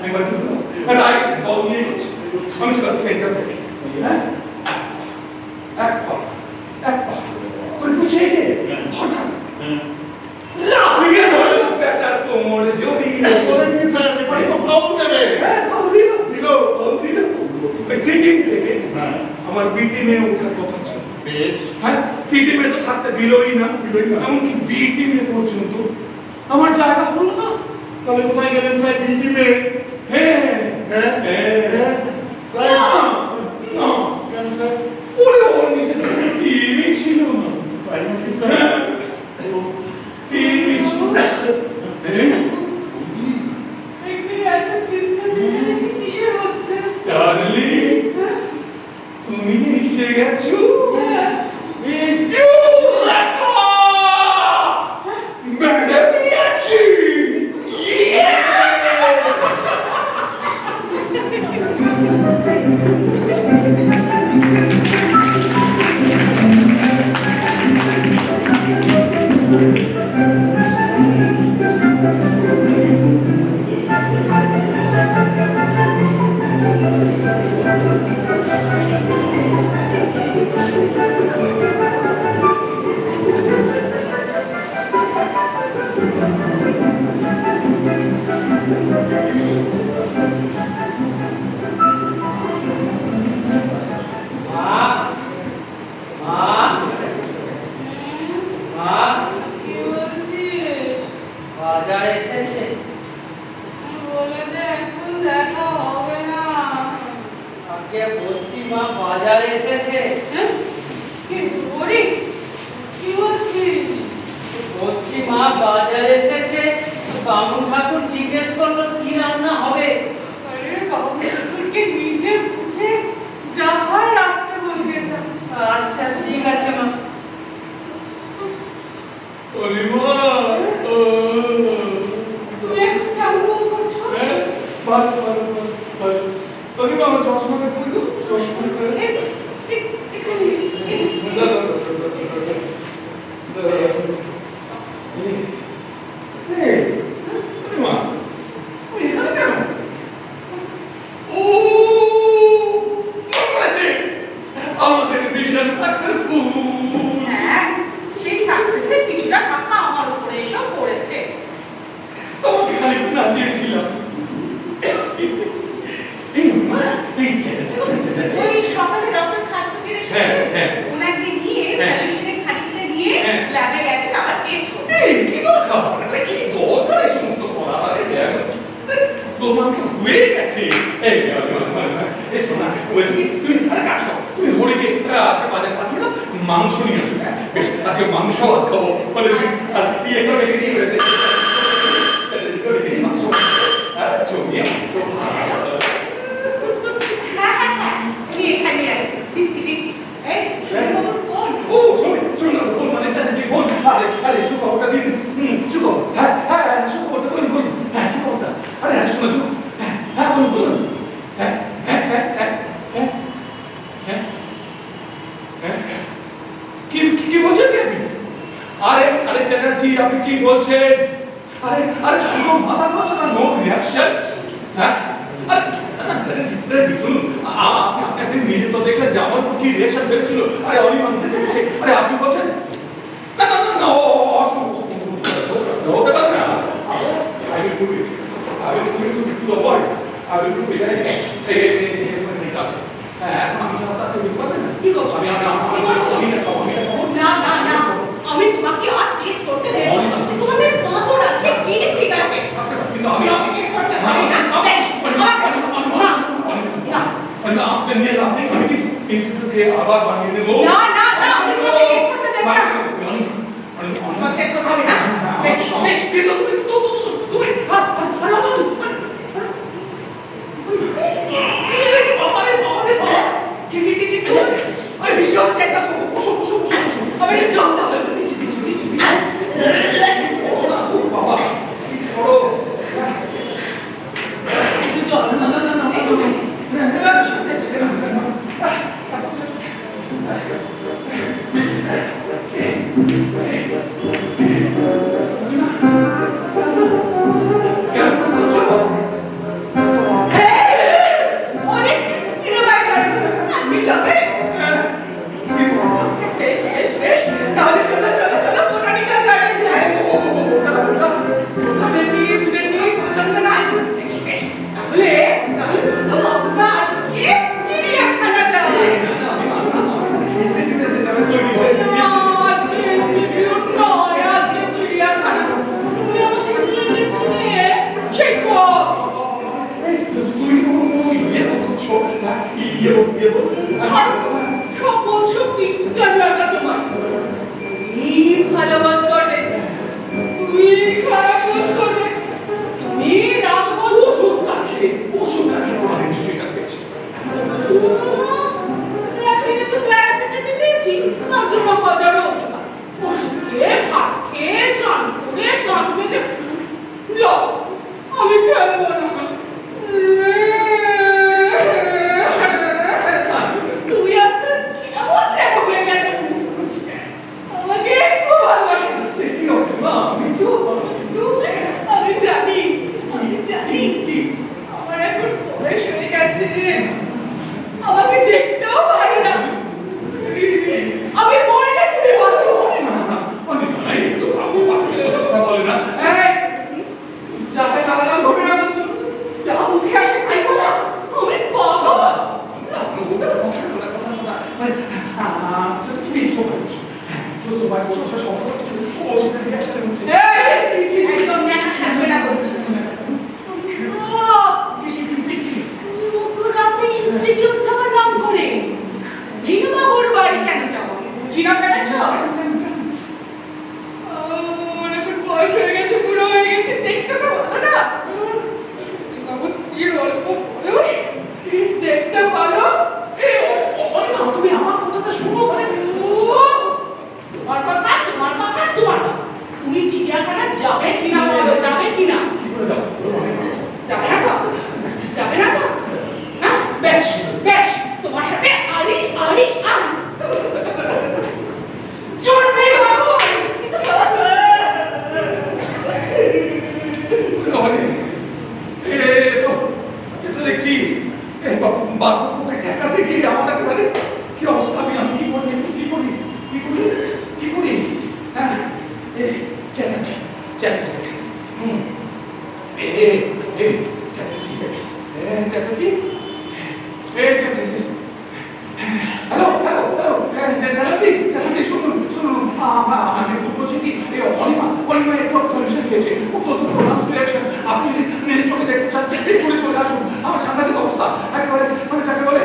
একবার কি হলো রাইট বল নিয়ে গেছি আমি চলে সেন্টার থেকে। হ্যাঁ এক পা করে পিছিয়ে গিয়ে হঠাৎ লাফিয়ে ধরল ব্যাটার কোমরে জড়িয়ে। বলেন কি স্যার? এবারে তো ফাউল দেবে। হ্যাঁ দিল ওই সিটিং থেকে আমার বিটি মেয়ে ওঠার কথা ছিল। হ্যাঁ সিটি মেয়ে তো থাকতে দিলই না, এমনকি বিটি মেয়ে পর্যন্ত আমার জায়গা হলো না। তাহলে কোথায় গেলেন স্যার? বিটি মেয়ে? হ্যাঁ হ্যাঁ না কেন স্যার? ওরে ওর নিচে টিভি ছিল না। তাই নাকি স্যার? টিভি ছিল না। ডার্লিং তুমি এসে গেছো। বামুন ঠাকুর জিজ্ঞেস করলো কি রান্না হবে। আরে বাবু ঠাকুরকে নিজে বুঝে যাহা রাখতে বলতেছে। আচ্ছা ঠিক আছে মা। অলিমা তুমি এখন কেমন করছো? ভালো ভালো ভালো। অলিমা আমার চশমাটা পরে দাও, চশমা পরে দাও। এখানে আমাদের মিশন সাকসেসফুল। হ্যাঁ, সেই সাকসেসের কিছুটা টাকা আমার উপরে এসব পড়েছে। তোমাকে খালি নাচিয়েছিলাম। এই ওই সকালে ডক্টর খাসুকের হ্যাঁ, হ্যাঁ। এসেছে, ওনাকে নিয়ে হ্যাঁ। সলিউশনের খানিকটা নিয়ে হ্যাঁ। ল্যাবে গেছেন আবার টেস্ট করতে। এই কি দরকার? আরে কি দরকার এই সমস্ত করা? আরে তোমাকে হয়ে গেছে। এই এই শোনা বলছি কি, তুমি আরে কাজ করো, তুমি হরিকে আজকে বাজার পাঠিয়ে দাও, মাংস নিয়ে আসো। হ্যাঁ বেশ, আজকে মাংস ভাত খাবো। মানে আর ইয়ে করে রেখে দিয়ে বেরোতে মাংস জমিয়ে মাংস হ্যাঁ, হ্যাঁ, হ্যাঁ, আমি এখানেই আছি। দিচ্ছি। এই, বাবুর ফোন। ও শোনো বল মানে চাচি বল। আরে সুখবরটা দিন। সুখবর। হ্যাঁ সুখবরটা বলুন। হ্যাঁ সুখবরটা। আরে শোনো তো। হ্যাঁ বলুন। হ্যাঁ কি বলছেন কি আপনি? আরে চ্যাটার্জি আপনি কি বলছেন? আরে শুধু মাথা ঘুরছে না, নো রিয়াকশন। হ্যাঁ চ্যাটার্জি শুনুন, আপনি নিজে তো দেখলেন যে আমার কি রিয়াকশন বেড়েছিল। আরে অনিমান থেকে গেছে। আরে আপনি বলছেন না হতে পারে না। I will do it to avoid. I will do it. এখন আমি চাওয়া তৈরি করবেন না। কি করছো? আমি না, আমি তোমাকে আর টেস্ট করতে দেব না। তোমাদের মাথর আছে, ঠিক আছে। কিন্তু আমি তোমাকে টেস্ট করতে হবে না। বেশ, না। আপনি নিয়ে আপনি আমি কি ইনস্টিটিউটে আবার বানিয়ে দেবো? না, আমি তোমাকে টেস্ট করতে দেব না। তোমাকে টেস্ট করতে হবে না। বেশ। তুমি আরে ভীষণ টেস্ট করো। বসো আমি জল দাও। বাবা কি করো? জল না অনেকদিন সিনেমায় যাইনি। আজকে যাবে? বেশ। তাহলে চলো, বোটানিক্যাল গার্ডেন যাই। বুঝেছি, পছন্দ না। বেশ, তাহলে চলো আমরা আজকে চিড়িয়াখানা যাই। আজকে ইনস্টিটিউট নয়, আজকে চিড়িয়াখানা। তুমি আমাকে নিয়ে গেছিলে সেই সব সত্যি কেন একা তোমার? তুমি ভালো বোধ করবে, তুমি খারাপ বোধ করবে, তুমি রাগ বোধ ওষুধটা খেয়ে আমার নিশ্চয়ই পেয়েছি। একদিন একটু বেড়াতে যেতে চেয়েছি, তার জন্য হাজারও ওষুধ খেয়ে, ভাত খেয়ে, চান করে, দাঁত মেজে যাও, আমি খেলবো না। তুমি আজকাল কেমন যেন হয়ে গেছো। আমাকে একটু ভালোবাসো। আমি জানি আমার এখন বয়স হয়ে গেছে, আমাকে দেখতেও ভালো না। আমি মরলে তুমি বাঁচো। যাতে গালাগাল হবে না বলছি, যা মুখে আসে তাই বলো। আমি পাগল। একদম দেখা সাজবে না বলছি। ইনস্টিটিউট যাওয়ার নাম করে রিনুবাবুর বাড়ি কেন যাবো? চিনা পেরেছ? আমার এখন বয়স হয়ে গেছে, বুড়ো হয়ে গেছে, দেখতে তো বাবু স্ত্রীর অল্প বয়স, দেখতে ভালো। তুমি আমার কথাটা শোনো মানে তোমার কথা, তোমার কথা, তোমার কথা। তুমি চিড়িয়াখানা যাবে কিনা বলো, যাবে কিনা? কি করে যাবো? যাবে না তো? যাবে না তো? হ্যাঁ, বেশ বেশ, তোমার সাথে আরি আরি আরি চলবে বাবু। দেখছি বার্ধক্যকে ঠেকাতে গিয়ে আমার একেবারে কি অবস্থা, আমি কি করি, কি করি, কি করি, কি করি? হ্যাঁ, Chatterjee Chatterjee Chatterjee Chatterjee hello hello hello Chatterjee Chatterjee শুনুন শুনুন, আমাকে বলছি কি অনিমা একটু সলিউশন দিয়েছে, অত্যন্ত প্রোনাউন্স রিঅ্যাকশন। আপনি যদি নিজের চোখে দেখতে চান এক্ষুনি চলে আসুন। আমার সাংঘাতিক অবস্থা, একেবারে মানে যাকে বলে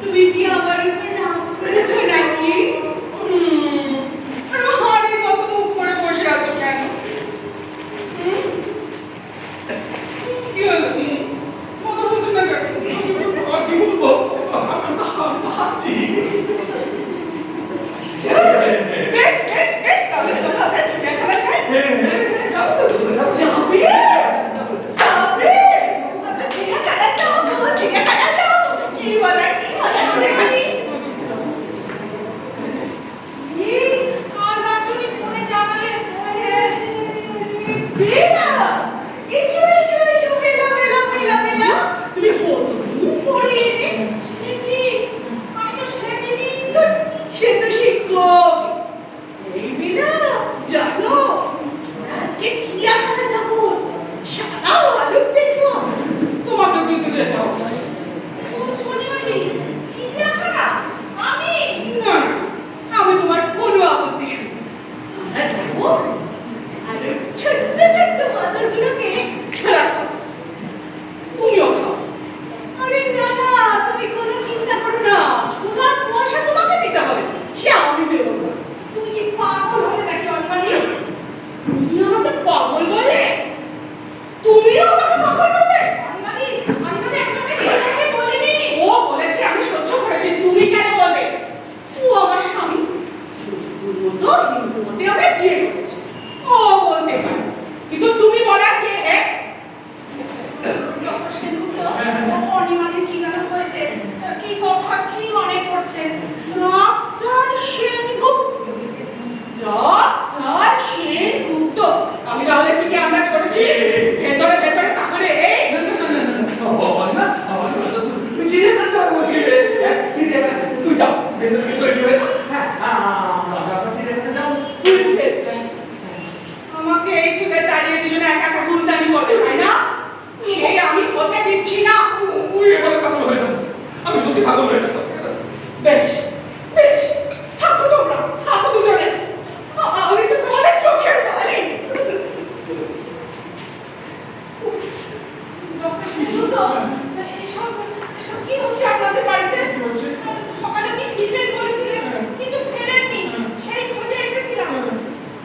তুমি কি আমার উপর রাগ করেছো নাকি? হাড়ির মতো মুখ করে বসে আছো কেন? কি হলো? কথা বলছো না কেন? কি বলবো, আমি তো হাসছি। তাহলে চলো আমরা চিড়িয়াখানা যাই। কি বলে তুমি কতদিন পরে এলে? সে তো শিক্ষক। এই বিলা জানো, আজকে চিড়িয়াখানা যাবো, সাদা ভালুক দেখবো। তোমাকে কিন্তু যেতে হবে। না, না, আমি তোমার কোনো আপত্তি শুনি না। আমরা যাবো আর ওই ছোট্ট ছোট্ট বাঁদরগুলোকে ছোড়া খাবো। তুমিও খাও। আরে না না, তুমি কোনো চিন্তা করো না, ছোলার পয়সা তোমাকে দিতে হবে, সে আমি দেবো না। তুমি কি পাগল হলে নাকি অনিমানি? তুমি আমাকে পাগল বলে? তুমিও আমাকে পাগল বলে? অনিমানি, অনিমানি একদম সেটাকে বলিনি। ও বলেছে, আমি সহ্য করেছি, তুমি কেন বলবে? ও আমার স্বামী, মতো হিন্দু মতে আমরা বিয়ে করেছি, ও বলতে পারে, কিন্তু তুমি বলার কে? অনিমানের কি যেন হয়েছে, কি কথা কি মনে পড়ছে? Doctor Sengupta, doctor Sengupta. আমি তাহলে ঠিকই আন্দাজ করেছি, ভেতরে ভেতরে তাহলে তুই চিড়িয়াখানা যাবে বলছি, চিড়িয়াখানা তুই যাও, ভেতরে ভেতরে যাবে না। হ্যাঁ আমরা চিড়িয়াখানা যাও। বুঝেছি। আমাকে এই ছুটে দাঁড়িয়ে দুজনে একা একা গুলদানি করতে হয় না, সেই আমি হতে দিচ্ছি না। তুই এবারে পাগল হয়ে যাবো, আমি সত্যি পাগল হয়ে যাবো। বেশ বেশ, থাকো তোমরা, থাকো দুজনে, আমি তো তোমাদের চোখের বালি। ডক্টর সেনগুপ্ত, এসব কি হচ্ছে আপনাদের বাড়িতে? সকালে কি ফিরবেন বলেছিলেন, কিন্তু ফেরেননি। সেই খোঁজে এসেছিলাম,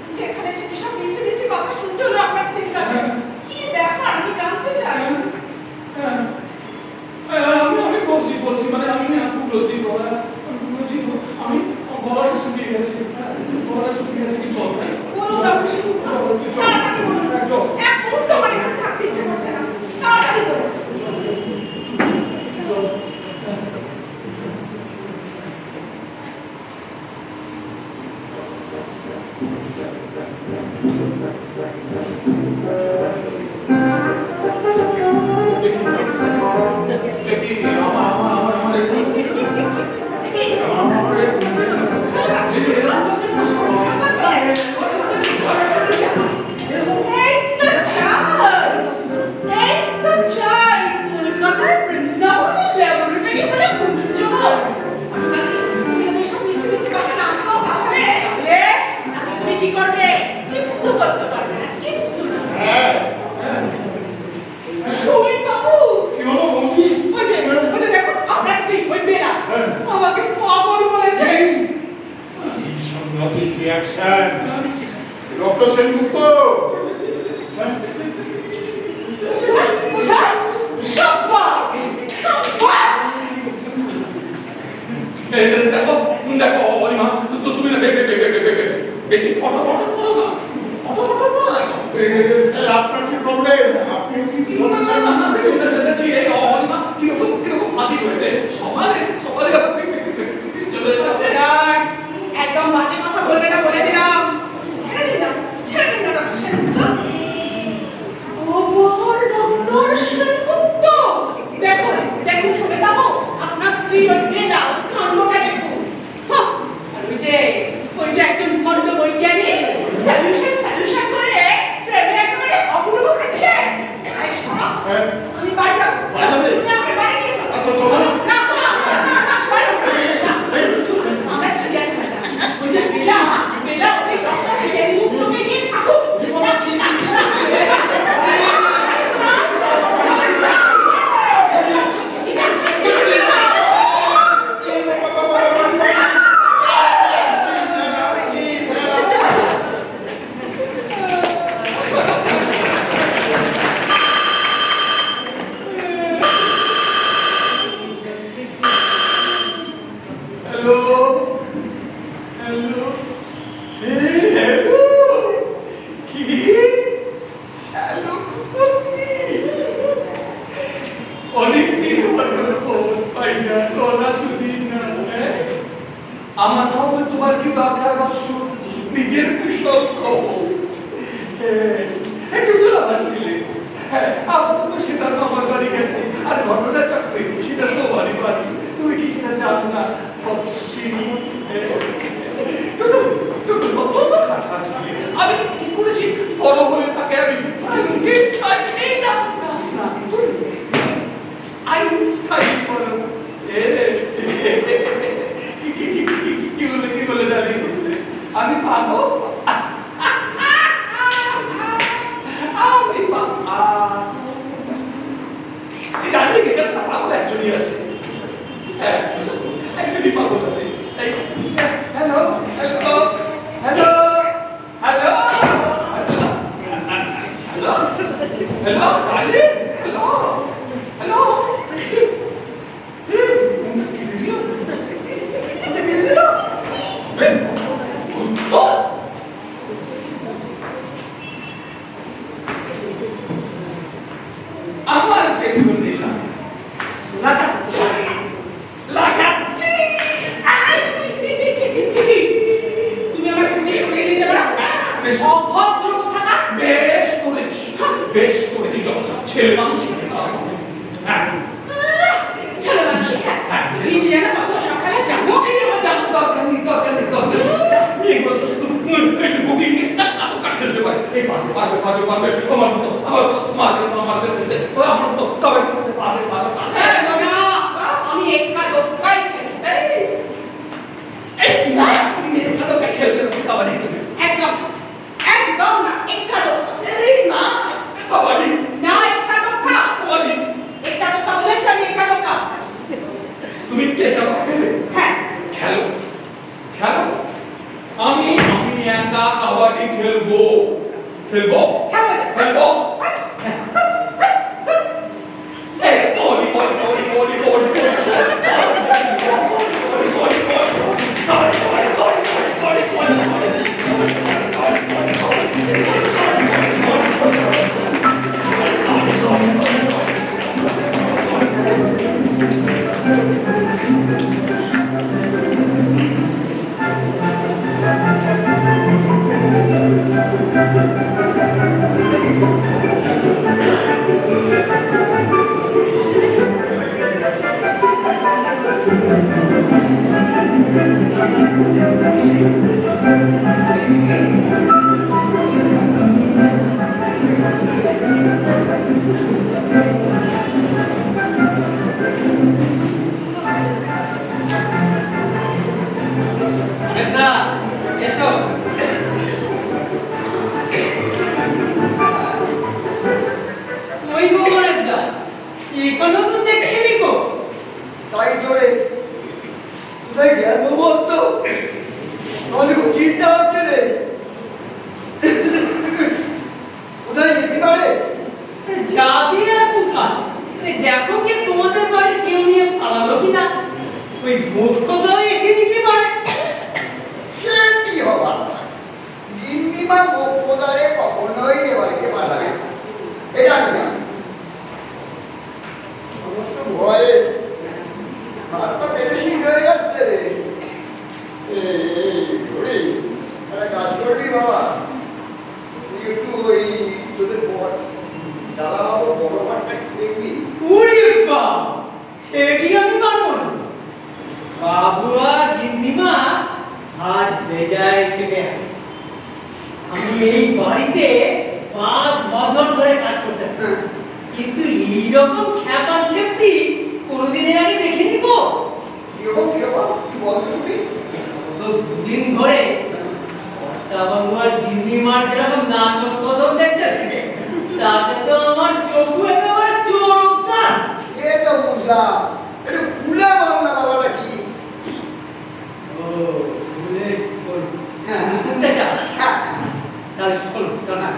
কিন্তু এখানে এসে সব বিশ্রী বিশ্রী কথা শুনতে হলো আপনার স্ত্রীর কাছে। কি ব্যাপার আমি জানতে চাই। আমি বলছি মানে আমি খুব লজ্জিত। অবজেকশন ডক্টর সেনগুপ্ত দেখো দেখো অনিমা তো তুমি না বেশি ফটো ফটো করো না ফটো ফটো করো না স্যার আপনার কি প্রবলেম আপনি কি সলিউশন অনিমা কিরকম ফাঁকি হয়েছে সকালে সকালে চলে যাচ্ছে একদম বাজে কথা বলবে না বলে দিলাম। ছেড়ে দিন না ডক্টর সেনগুপ্ত। ওর ডক্টর সেনগুপ্ত দেখো দেখো শুনে পাবো আপনার স্ত্রী ওর বেলা কাণ্ডটা দেখো। আর ওই যে একজন ভণ্ড বৈজ্ঞানিক সলিউশন করে প্রেমে একেবারে অপূর্ব খাচ্ছে। আরে শোনো আমি বাড়ি যাবো। তুমি আমাকে বাড়ি নিয়ে চলো। আচ্ছা চলো না আমরা ছিলেন ওই যে বেলা ওই ডক্টর সেনগুপ্তকে নিয়ে থাকুক। আমার খবর তোমার কি দরকার বৎস নিজের কুশল খবর একটু গোলাবার ছিলে আপাতত সেটা তো আমার বাড়ি গেছে আর ঘটনা চাকরি সেটা তো বাড়ি বাড়ি তুমি কি সেটা জানো না অত্যন্ত খাসা ছিলে আমি কি করেছি বড় হয়ে তাকে আমি আইনস্টাইন বলো কি বলে জানি আমি পাগল আমি জানি এটা পাগল একজনই আছে হ্যাঁ একজনই পাগল আছে hello hello hello hello hello hello darling hello hello আমার পেছন দিলাম লাগাচ্ছি তুমি আমার থেকে সরিয়ে নিতে পারো অভদ্র থাকা। বেশ করেছি ছেলে মানুষ ছেলে মানুষ নিজে যেন কত সকালে জানো এই আমার জানার দরকার নেই এগুলো তো শুধু বুকিং খেলতে পারে এই পারবে আমার মতো আমার মতো তবে পারবে আমি একা দোকাই খেলতে খেলতে কাবাডি একদম না একা দোকা না কাবাডি না একা দোকা কাবাডি একা দোকা বলেছি আমি একা দোকা। তুমি এটা খেলবে হ্যাঁ খেলো আমি একা কাবাডি খেলবো খেলবে তাই জোরে কোথায় গেল বলতো আমাদের খুব চিন্তা হচ্ছে রে। কোথায় যেতে পারে? যাবি আর কোথায়? দেখো কি তোমাদের বাড়ির কেউ নিয়ে পালালো কিনা? ওই মূর্খটাও এসে নিতে পারে। সে কি হবার? গিন্নিমা মোক্ষদারে কখনোই এ বাড়িতে পাঠাবে না। এটা কি? সমস্ত ভয়ে হাত পা বেশি হয়ে যাচ্ছে রে। ধরে একটা কাজ করবি বাবা, তুই একটু ওই তোদের দাদা বাবুর বড় ঘরটা একটু দেখবি। উড়ি বাবা, সেটি আমি পারবো না। বাবু আর গিন্নিমা আজ বেজায় খেপে আছে। আমি এই বাড়িতে 5 বছর ধরে কাজ করতেছি, কিন্তু এইরকম খ্যাপান খেপতি কোনোদিনের আগে দেখিনি গো। কিরকম কিরকম তুই বলতে শুনি। তো দুদিন ধরে বাবু আর গিন্নিমার যেরকম নাচন কদম দেখতেছি, তাতে তো আমার চোখু একেবারে চোখ গাছ। এ তো বুঝলাম, একটু খুলে বল না বাবাটা কি। ও ভুলে বলবো। হ্যাঁ। শুনতে চাও? হ্যাঁ তাহলে শোনো, শোনো।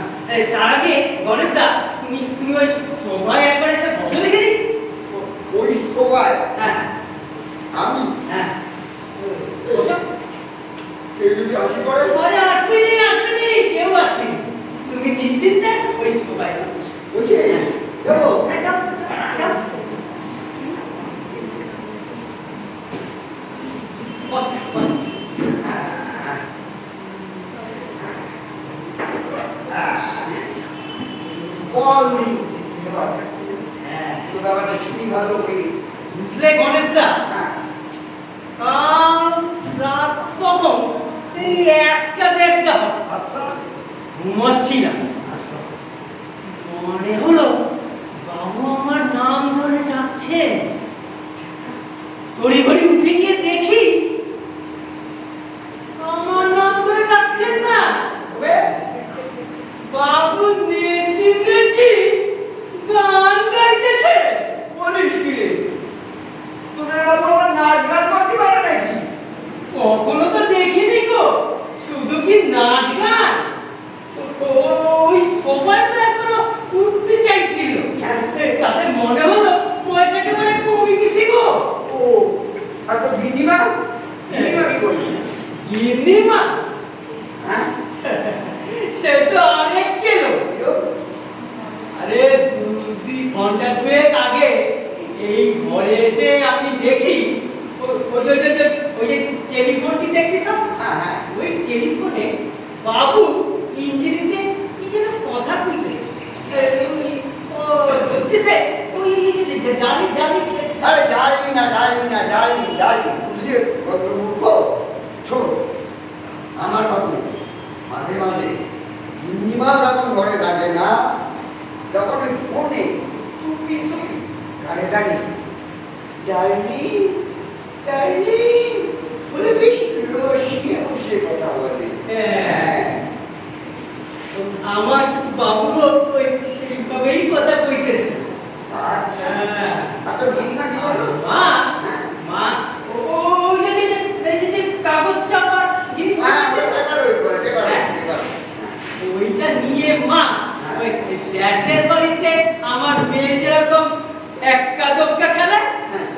তার আগে গণেশ দা, তুমি ওই সবাই একবার এসে বসো দেখে নি। ওই সবাই হ্যাঁ আমি হ্যাঁ বসো। কেউ যদি আসি করে আরে আসবেনি, কেউ আসবেনি। তুমি নিশ্চিন্তে ওই সবাই এসে বসো। বুঝি যাবো। হ্যাঁ, যাও, যাও। বসো, বসো। বলনি হ্যাঁ, তো ব্যাপারটা শুনি ভালো করি। বুঝলে গণেশ দা, হ্যাঁ কাল রাত তখন এই 1টা-1:30 হবে। আচ্ছা ঘুমাচ্ছিলাম, আচ্ছা মনে হলো বাবু আমার নাম ধরে ডাকছে। তড়িঘড়ি উঠে গিয়ে দেখি আমার নাম ধরে ডাকছেন না, তবে বাবু নেচি গান গাইতেছে। বলিস কি রে? তোদের বাবু আমার নাচ গান করতে পারে নাকি? কখনো তো দেখিনি গো, শুধু কি নাচ গান। ওই সবাই তো এখনো উঠতে চাইছিল, তাতে মনে হলো পয়সা একেবারে কমে গেছি গো। ও আর তো গিন্নিমা গিন্নিমা কি করবি? গিন্নিমা হ্যাঁ সে তো অনেক গেল। কেউ? আরে 2 ঘন্টা আগে এই ঘরে এসে আমি দেখি ওই যে টেলিফোনটি দেখছিস, হ্যাঁ হ্যাঁ ওই টেলিফোনে বাবু ইঞ্জিনিতে কি যেন কথা কইতেছে। বলতেছে ওই ডালি আরে ডালি না বুঝলি কত মূর্খ। শোন আমার বাবু মাঝে মাঝে গিন্নিমা যখন ঘরে ডাকে না, যখন ওই ফোনে চুপি গাড়ি ডাইনি বলে বেশ রসিয়ে বসে কথা বলে। হ্যাঁ, আমার বাবুও ওই সেইভাবেই কথা কইতেছে। আচ্ছা হ্যাঁ। আর তোর গিন্নিমা কি বলো? মা ওই যে কাগজ চাপা জিনিস হ্যাঁ হ্যাঁ, ওইটা নিয়ে মা ওই দেশের বাড়িতে আমার মেয়ে যেরকম এক্কা দোক্কা খেলে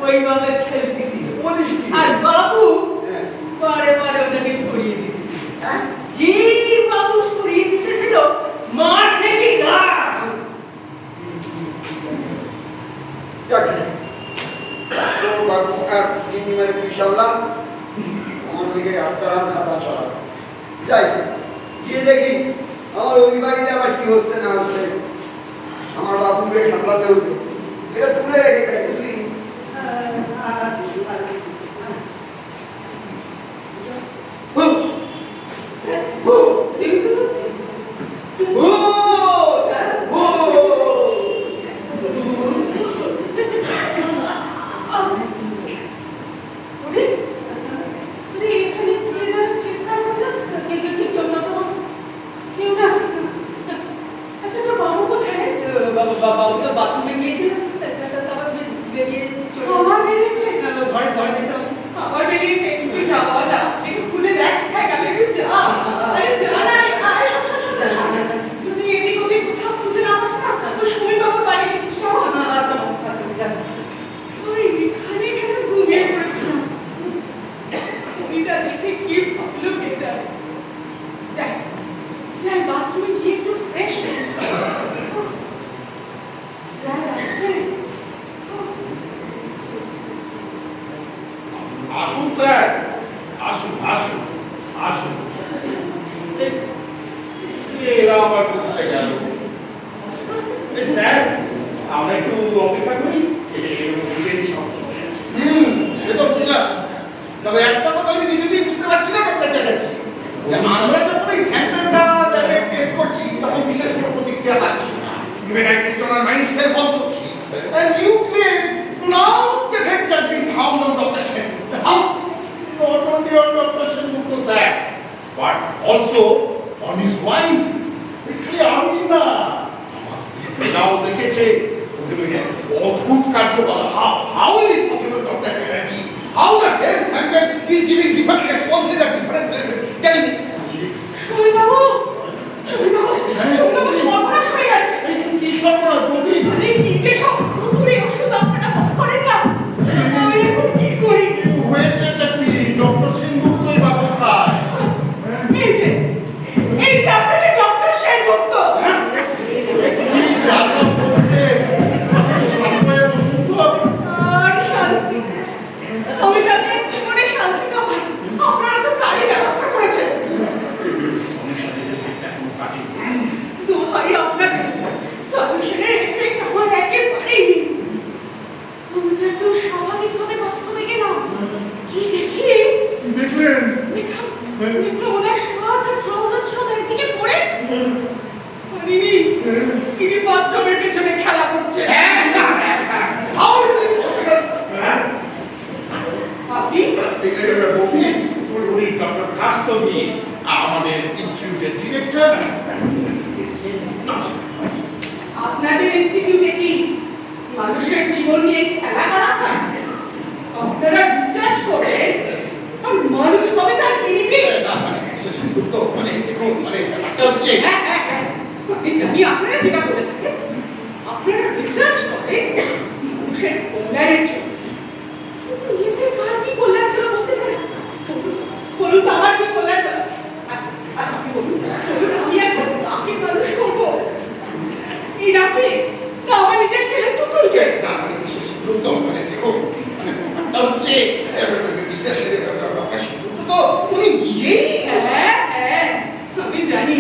ওইভাবে খেলতেছিল। বলিস কি? আর বাবু হ্যাঁ। বারে ওটাকে সরিয়ে দিতেছিল। হ্যাঁ? যে বাবু সরিয়ে দিতেছিল মার সে কি রাগ। যাক রে। তোর বাবু আর গিন্নিমারে তুই সামলাম, আমার দিকে আত্মারাম খাতা চলা। যাই গিয়ে দেখি আমার ওই বাড়িতে আবার কি হচ্ছে না হচ্ছে। আমার বাবুকে সামলাতে হতো, এটা তুলে রেখে যাই বুঝলি। বাবু তো বাথরুমে গিয়েছিল, তারপর বেরিয়ে চলে ঘরে আসুন স্যার, আসুন আসুন আসুন। এরা আবার কোথায় গেল? স্যার, আমরা একটু অপেক্ষা করি। সে তো বুঝলাম, তবে একটা কথা আমি নিজেই বুঝতে পারছি না ডক্টর চ্যাটার্জি, যে আমরা যখন এই স্যাম্পলটা ল্যাবে টেস্ট করছি তখন বিশেষ কোনো প্রতিক্রিয়া পাচ্ছি না। Even I test on our mind self also. And you claim now the effect has been found on Dr. Sen. How? Not only on Dr. Sengupta sir, but also on his wife. Actually, আমি না, আমার স্ত্রী ফেরাও দেখেছে ওদের ওই অদ্ভুত কার্যকলাপ। How is it possible, Dr. Cherarji? How the same sample is giving different responses at different places? Tell me. শৈলবাবু, শৈলবাবু, শৈলবাবু সর্বনাশ হয়ে গেছে। এই কি সর্বনাশ বৌদি? আরে কি যে সব পুতুলে ওষুধ আপনারা বন্ধ করেন না, আমি এখন কি করি? হয়েছেটা কি? ডক্টর সেনগুপ্তই বা কোথায়? এই যে আপনাদের ডক্টর সেনগুপ্ত। কি যাদব বলছে? আপনি শান্ত হয়ে বসুন তো। আর শান্তি, আমি যাতে জীবনে শান্তি না পাই, আপনারা তো তারই ব্যবস্থা করেছেন। দোহাই আপনাকে, সলিউশনের এফেক্ট আমার একেবারেই নেই। আমি তো একটু স্বাভাবিকভাবে বাথরুমে গেলাম, কি দেখি দেখলেন? দেখলাম ওনার শার্ট আর ট্রাউজার সব একদিকে পড়ে পারিনি, তিনি বাথরুমের পেছনে খেলা করছে। How is this possible? আপনি বৌদি, উনি ডক্টর কাস্তবি, আমাদের ইনস্টিটিউটের ডিরেক্টর। আপনাদের ইনস্টিটিউটে কি মানুষের জীবন নিয়ে খেলা করা হয়? আপনারা রিসার্চ করেন আর মানুষ হবে তার নিরিখে। সেনগুপ্ত মানে দেখুন, মানে ব্যাপারটা হচ্ছে আমি জানি আপনারা যেটা বলে থাকেন, আপনারা রিসার্চ করেন মানুষের কল্যাণের জন্য। কিন্তু এতে কার কি কল্যাণ হলো বলতে পারেন? বলুন তো আমার কি কল্যাণ হলো? আচ্ছা আচ্ছা আপনি বলুন, চলুন আমি এখন কাকে মানুষ করবো? এই রাতে না আমার নিজের ছেলে টুটুলকে। সেনগুপ্ত মানে দেখুন, মানে ব্যাপারটা হচ্ছে বিশেষের ডক্টর সেনগুপ্ত তো উনি নিজেই হ্যাঁ হ্যাঁ আমি জানি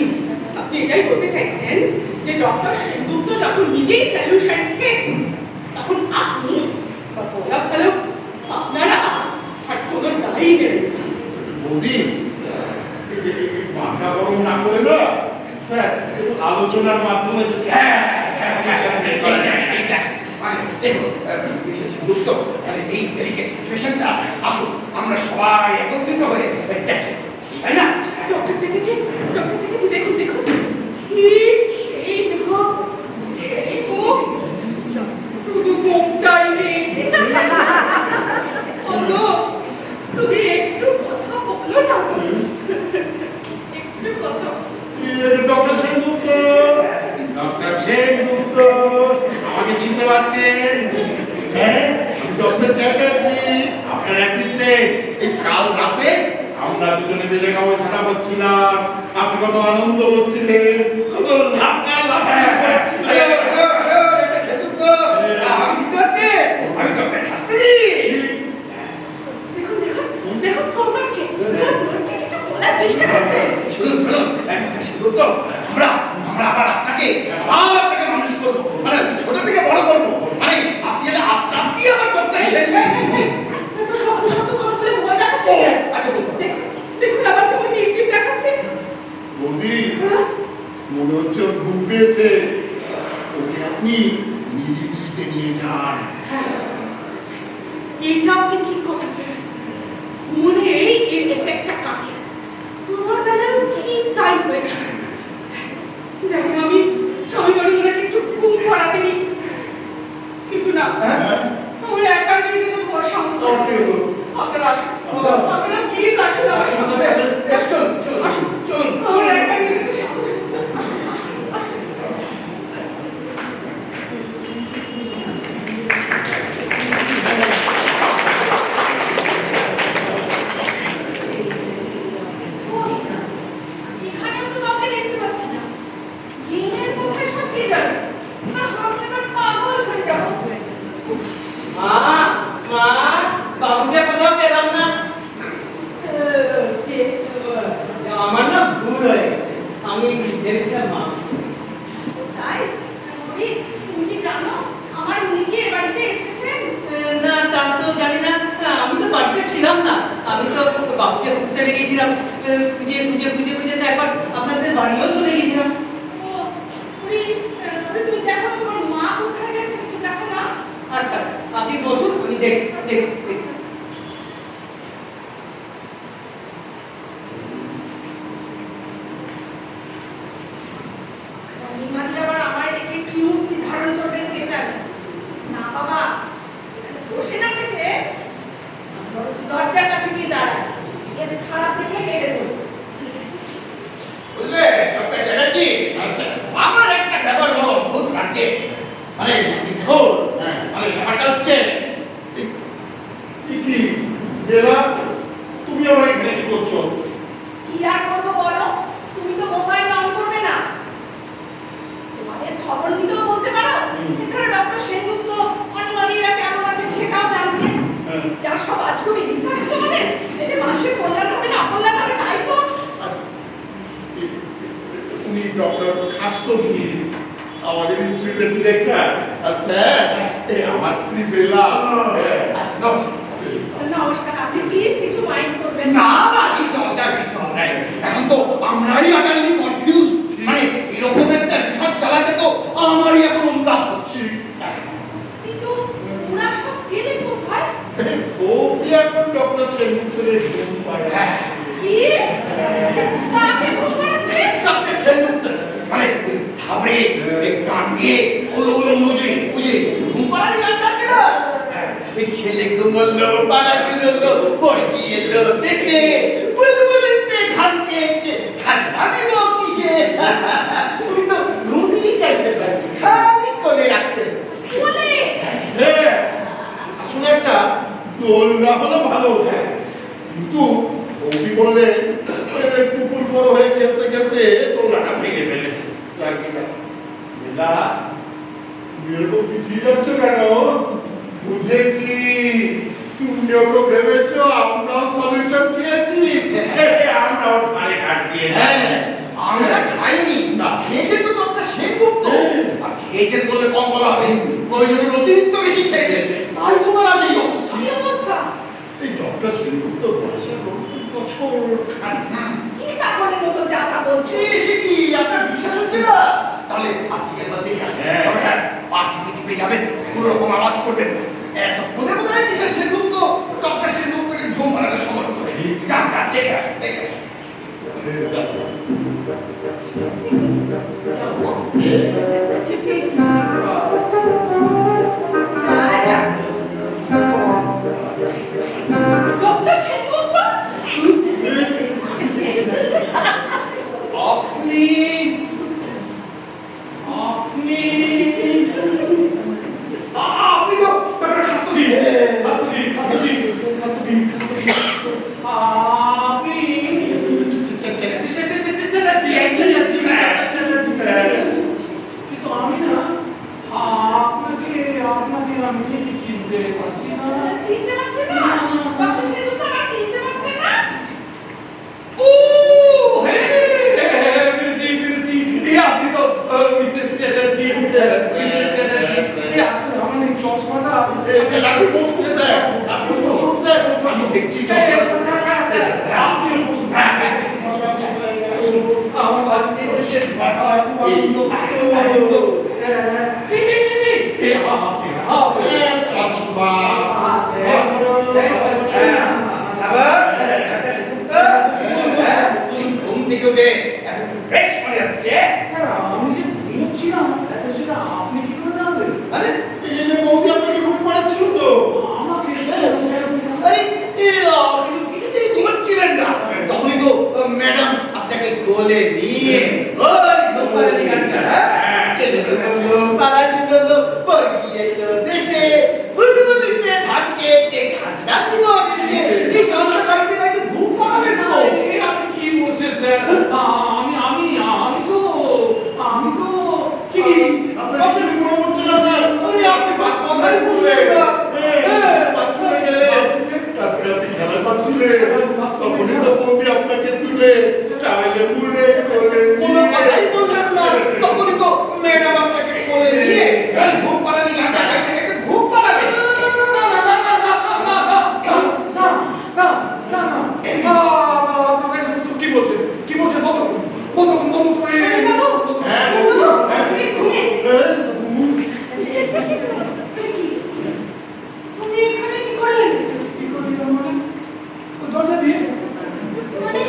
আপনি এটাই বলতে চাইছেন যে ডক্টর সেনগুপ্ত যখন নিজেই সলিউশন খেয়েছেন তখন আপনি বা বলা ভালো আপনারা আর কোনো দায়ী নেবেন। বৌদি, মাথা গরম না করে না স্যার, আলোচনার মাধ্যমে যদি বিশেষ গুরুত্ব মানে এই ডেলিকেট সিচুয়েশনটা আসুন আমরা সবাই একত্রিত হয়ে তাই না? ডক্টর চেকেছি দেখুন দেখুন এই দেখো এই মুখ শুধু মুখটাই নেই। বলো তুমি একটু কথা বলো না, একটু কথা। ডক্টর সেনগুপ্ত, ডক্টর সেনগুপ্ত আমাকে চিনতে পারছেন? হ্যাঁ, ডক্টর চ্যাটার্জি, আপনার অ্যাসিস্ট্যান্ট। এই কাল রাতে আমরা দুজনে মিলে গবেষণা করছিলাম, আপনি কত আনন্দ করছিলেন, কত লাফালাফি করছিলেন। সেনগুপ্ত আমাকে চিনতে পারছে? আমি ডক্টর শাস্ত্রী। দেখুন দেখুন দেখুন কম পাচ্ছে কিছু বলার চেষ্টা করছে। শুনুন শুনুন সেনগুপ্ত, আমরা আমরা আবার আপনাকে মানুষ করবো, মানে ছোট থেকে বড় করবো, মানে আপনি আমার ডক্টর তো শব্দ শব্দ কথা বলে ভয় দেখাচ্ছে। আচ্ছা দেখুন আবার কেমন নিশ্চিত দেখাচ্ছে। বৌদি, মনে হচ্ছে ওর ঘুম পেয়েছে, ওকে আপনি নিরিবিলিতে নিয়ে যান। এটা আপনি ঠিক কথা বলেছেন, মনে এই এফেক্টটা কাটে আমার বেলায় ঠিক তাই হয়েছে। জানি আমি স্বামী বাড়ি ওনাকে একটু ঘুম পড়াতে নি, কিন্তু না আমার একা নিয়ে যেতে ভরসা হচ্ছে। আপনারা আপনারা প্লিজ আসুন আমার সাথে। চলুন আমার একা নিয়ে যেতে সাহস হচ্ছে না। গেছিলাম, খুঁজে খুঁজে খুঁজে খুঁজে তো একবার আপনাদের বাড়িও চলে গেছিলাম। ও, ওরে, তুমি দেখো না তোমার মা কোথায় গেছে, তুমি দেখো না। আচ্ছা, আপনি বসুন, আমি দেখছি দেখছি দেখছি। নিমাদি আবার আমায় দেখে কি মূর্তি ধারণ করবেন কে জানে। না বাবা, বসে না থেকে বরঞ্চ দরজার কাছে গিয়ে দাঁড়ায়, কেস খারাপ দেখে কেটে দেবো। বুঝলে ডক্টর চ্যাটার্জি, আমার একটা ব্যাপার বড় অদ্ভুত লাগছে। মানে দেখুন, মানে ব্যাপারটা হচ্ছে কি বেলা, তুমি আমার এখানে কি করছো? কি আর করবো বলো, তুমি তো মোবাইল অন করবে না। তোমাদের খবর নিতেও বলতে পারো, এছাড়া ডক্টর সেনগুপ্ত অনিমাদিরা কেমন আছে সেটাও জানতে। যা সব আজগুবি রিসার্চ তোমাদের, এতে মানুষের কল্যাণ হবে না অকল্যাণ হবে তাই তো। উনি ডক্টর খাস্তগি, আমাদের ইনস্টিটিউটের ডিরেক্টর। আর স্যার, আমার স্ত্রী বেলা। নমস্কার, আপনি প্লিজ কিছু মাইন্ড করবেন না না, ইটস অল রাইট। এখন তো আমরাই আটালি কনফিউজ। মানে এরকম একটা রিসার্চ চালাতে তো আমারই এখন অনুতাপ হচ্ছে। কিন্তু ওরা সব গেলে কোথায়? ও কি এখন ডক্টর সেনগুপ্তের ঘুম পায়? কি? কাকে ফোন করেছে? ডক্টর সেনগুপ্ত মানে থাবড়ে গান দিয়ে ওই ঘুম পাড়ার গানটা আছে না, এই ছেলে ঘুমলো পাড়া ঘুমলো পড়ি এলো দেশে বুলবুলিতে ধান খেয়েছে খান্না দিব কিসে। উনি তো ঘুমিয়ে চাইছে খালি কোলে রাখতে বলে আসলে একটা দোলনা হলে ভালো হতো, কিন্তু বৌদি বললে কুকুর বড় হয়ে খেলতে খেলতে দোলনাটা ভেঙে ফেলেছে। এরকম পিছিয়ে যাচ্ছ কেন? বুঝেছি, তুমি ওকে ভেবেছ আমরাও সলিউশন খেয়েছি। আমরাও ধারে কাট দিয়ে। আমরা খাইনি না, খেয়েছেন তো ডক্টর সেনগুপ্ত। আর খেয়েছেন বললে কম বলা হবে, প্রয়োজনের অতিরিক্ত বেশি খেয়েছে, তাই তোমার আজ এই অবস্থা। কি অবস্থা? এই ডক্টর সেনগুপ্ত বয়সের বছর খান। কি পাগলের মতো যাতা বলছো? এসে কি আপনার বিশ্বাস হচ্ছে না? তাহলে আপনি একবার দেখে আসেন। তবে হ্যাঁ, আপনি টিপে যাবেন, কোনো রকম আওয়াজ করবেন না। এতক্ষণে বোধ হয় মিসেস সেনগুপ্ত ডক্টর সেনগুপ্তকে ঘুম পাড়াতে সমর্থ হয়ে যান, দেখে আসেন দেখে আসেন। ডক্টর সেনগুপ্ত? আপনি আপনি আপনি তো ডক্টর খাস্তগি খাস্তগি খাস্তগি খাস্তগি আপনি কিন্তু আমি না আপনাকে আপনাকে আমি চিনতে পারছি না। চিনতে পারছেন না? ডক্টর সেনগুপ্ত আমার চিনতে পারছেন না? ও হে ফিরেছি ফিরেছি, এই আপনি তো মিসেস চ্যাটার্জি। মিসেস চ্যাটার্জি, আসলে আমার এই চশমাটা আপনি বসুন স্যার, আপনি বসুন স্যার, আমি দেখছি। আপনি বসুন। আমার বাড়িতে এসে ঘুম থেকে উঠে ফ্রেশ মনে হচ্ছে। আমি যে ঘুমোচ্ছি না সেটা আপনি কি করে জানবেন? আরে এই যে বৌদি আপনাকে ঘুম পাড়াচ্ছিল তো। আমাকে আরে আপনি কিছুতেই ঘুমাচ্ছিলেন না, তখনই তো ম্যাডাম আপনাকে কোলে নিয়ে ওই ঘুম পাড়ানি গানটা, ছেলে বললো পাড়া দিলো পড়ি এলো দেশে বুলবুলিতে ধান খেয়েছে খাজনা দিব দেশে, এই গানটা গাইতে গাইতে ঘুম পাড়াবেন তো। আপনি কি বলছেন স্যার? আমি আমি আমি তো আমি তো কি আপনার কিছু মনে পড়ছে না স্যার? আরে আপনি কথাই বললেন না, বাথরুমে গেলেন, তারপরে আপনি খেলা পাচ্ছিলেন, তখনই তো বৌদি আপনাকে তুলে টাওয়েলে মুড়ে কোলে কোনো কথাই বললেন না, তখনই তো ম্যাডাম আপনাকে কোলে নিয়ে এই ঘুম পাড়ানি গানটা গাইতে গাইতে ঘুম পাড়াবে। না বলছেন কি বলছেন বন্ধ করুন বন্ধ করুন হ্যাঁ তুমি এখানে কি করলেন? কি করলাম মানে দরজা দিয়ে মানে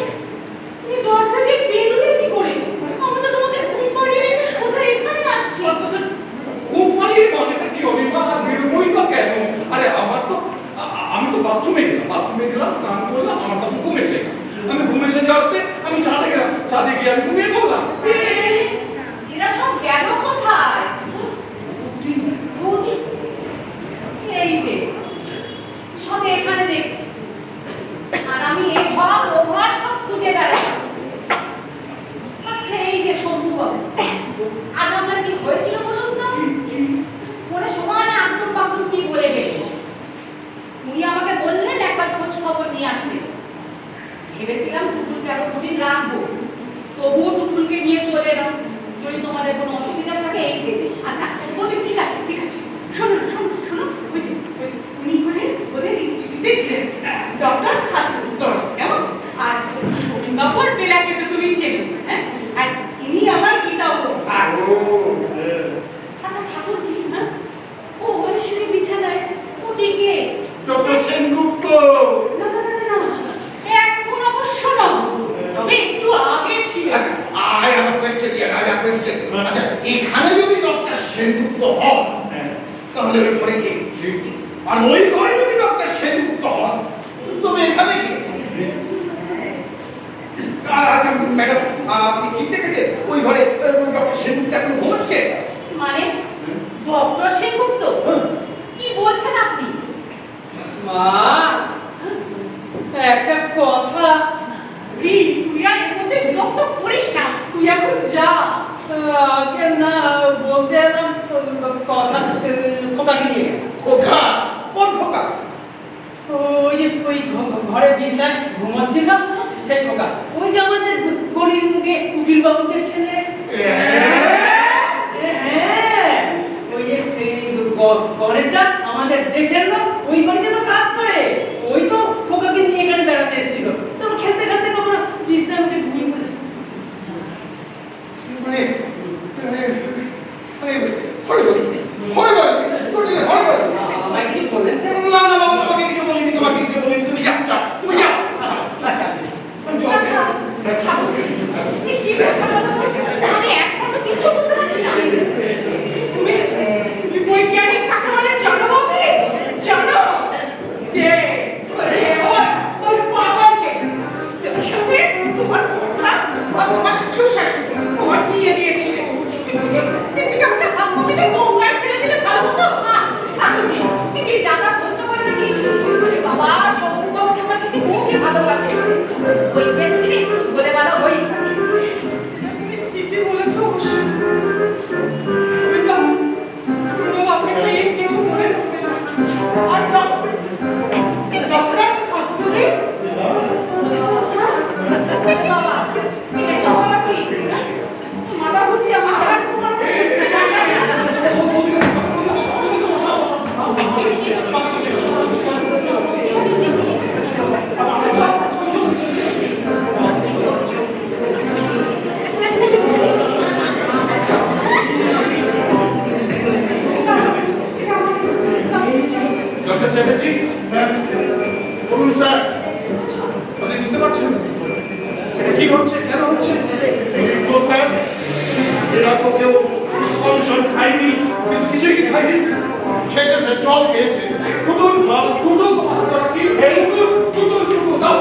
তুমি দরজা দিয়ে বেরোলে কি করে? আমি তো তোমাকে ঘুম পাড়িয়ে রেখে সোজা এখানে আসছি। ঘুম পাড়িয়ে মানেটা কি হবে বা বেরোবই বা কেন? আরে আমার তো আমি তো বাথরুমে গেলাম স্নান করলাম, আমার তখন ঘুম এসে গেল। আমি ঘুম এসে যাওয়াতে আমি ছাদে গেলাম, ছাদে গিয়ে আমি ঘুমিয়ে পড়লাম। এরা সব গেল কোথায়? বৌদি, এই যে সব এখানে দেখছি, আর আমি এ ঘর ও ঘর সব খুঁজে বেড়াই। আচ্ছা, এই যে শম্ভু বাবু, আজ আপনার কি হয়েছিল বলুন তো? মনে সময় না আকুর বাকুর কি বলে গেল। উনি আমাকে বললেন একবার খোঁজ খবর নিয়ে আসতে। ভেবেছিলাম টুটুলকে আরো দুদিন রাখবো, তবুও টুটুলকে নিয়ে চলে এলাম। যদি তোমাদের কোনো অসুবিধা থাকে এই দেবে। আচ্ছা আচ্ছা বলছি, ঠিক আছে ঠিক আছে। শোনো শোনো শোনো, বুঝি উনি মানে ওদের ইনস্টিটিউটে ডক্টর হাসান কেমন, আর সিঙ্গাপুর বেলাকে তো তুমি চেনো, হ্যাঁ, আর ইনি আমার গীতাও। আচ্ছা ঠাকুরজি, হ্যাঁ, ও ওখানে শুয়ে বিছানায়, ওটি কে? ডক্টর সেনগুপ্ত। না না না না, এখন অবশ্য না, তবে একটু আগে ছিল। I have a question here, I have a question. আচ্ছা, এখানে যদি ডক্টর সেনগুপ্ত হন, তাহলে ওই ঘরে কে? আর ওই ঘরে যদি ডক্টর সেনগুপ্ত হন, তবে এখানে কে? আচ্ছা ম্যাডাম, আপনি ঠিক দেখেছেন ওই ঘরে ডক্টর সেনগুপ্ত এখন ঘুমাচ্ছে? মানে ডক্টর সেনগুপ্ত? কি বলছেন আপনি? মা, একটা কথা। তুই আর এর মধ্যে বিরক্ত করিস না, তুই এখন যা। আগে না বলতে এলাম কথা, খোকাকে নিয়ে গেল। খোকা? কোন খোকা? ওই যে ওই ঘরে বিছানায় ঘুমাচ্ছিল সেই খোকা, ওই যে আমাদের গরিব মুখে উকিল বাবুদের ছেলে। হ্যাঁ, ওই যে গণেশদা আমাদের দেশের লোক, ওই বাড়িতে তো কাজ করে। ওই তো খোকাকে নিয়ে এখানে বেড়াতে এসেছিল, তো খেলতে খেলতে কখনো বিছানায় উঠে ঘুমিয়ে পড়েছে। মানে আমায় কি বললেন স্যার? না না বাবা, তোমাকে কিছু বলিনি, তোমাকে কিছু বলিনি, তুমি যাও যাও, তুমি যাও। আচ্ছা, কি ব্যাপার বলো তো? আমি এখনো কিছু বুঝতে পারছি না। তুমি বৈজ্ঞানিক কাকে বলে জানো বৌদি? জানো যে ওর বাবাকে যার সাথে তোমার কথা আর তোমার শ্বশুর তোমার বিয়ে দিয়েছিল, এদিকে আমাকে হাত মুখে গঙ্গায় ফেলে দিলে ভালো হতো। ঠাকুরজি, কি জানা বলছো বলে নাকি? বাবা শম্ভু বাবু তোমার কিন্তু খুবই ভালোবাসে, ওই ক্ষেত্রে বলে বাধা হই থাকে। ঠিকই বলেছো অবশ্য। কিছু মনে করবে না। আর ডক্টর আসলে বাবা, এটা সবার কি মাথা ঘুরছে আমার। ডক্টর চ্যাটার্জি, বলুন স্যার। আপনি বুঝতে পারছেন এটা কি হচ্ছে, কেন হচ্ছে? তো স্যার, এরা তো কেউ সলিউশন খায়নি, কিন্তু কিছুই কি খাইনি। খেয়েছে, জল খেয়েছে। টুটুল কি এই টুটুল দাও,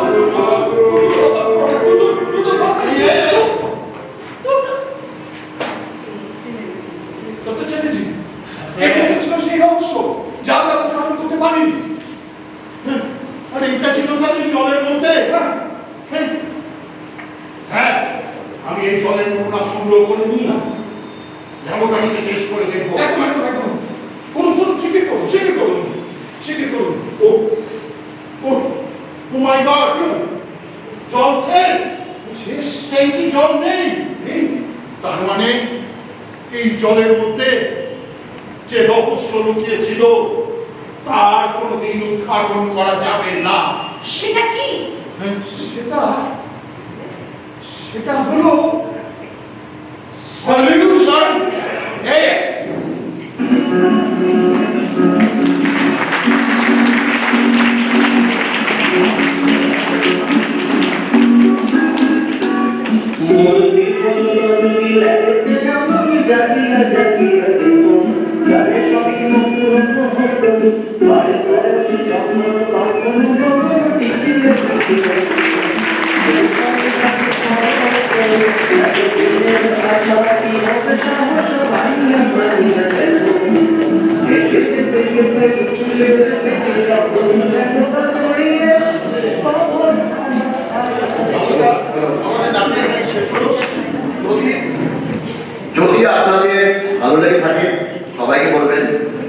ডক্টর চ্যাটার্জি, এটা ছিল সেই রহস্য যা আমরা উদ্ঘাটন করতে পারিনি। আরে এটা ছিল স্যার এই জলের মধ্যে। হ্যাঁ, আমি এই জলের নমুনা সংগ্রহ করে নিই, ল্যাবরেটরিতে টেস্ট করে দেখবো। একদম করুন, স্বীকার করুন। ও ও ও মাই গড, জল শেষ, ট্যাঙ্কি জল নেই। তার মানে এই জলের মধ্যে যে রহস্য লুকিয়ে ছিল তার কোনোদিন উদ্ঘাটন করা যাবে না। সেটা কি? সেটা সেটা হলো সলিউশন এক্স। আমাদের নাটক এখানে শেষ হলো। যদি আপনাদের ভালো লেগে থাকে সবাইকে বলবেন,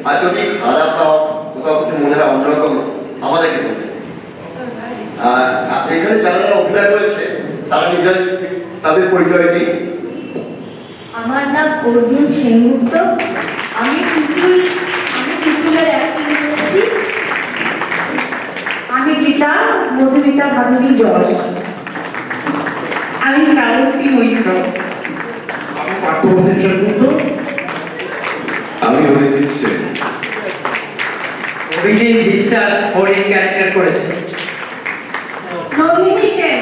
আর যদি খারাপ পাও কোথাও কিছু মনে হয় অন্যরকম আমাদেরকে বলবেন। আর এখানে যারা যারা অভিনয় করেছে তারা নিজের তাদের পরিচয় দিই। আমার নাম অর্জুন সেনগুপ্ত। আমি পুতুলের অ্যাক্টিং করেছি। আমি গীতা মধুমিতা ভাদুরী যশ। আমি শ্রাবন্তী মৈত্র। আমি পাঠ্যপুস্তক সেনগুপ্ত। আমি অরিজিৎ সেন। অভিজিৎ বিশ্বাস হরিণ ক্যারেক্টার করেছে। নন্দিনী সেন।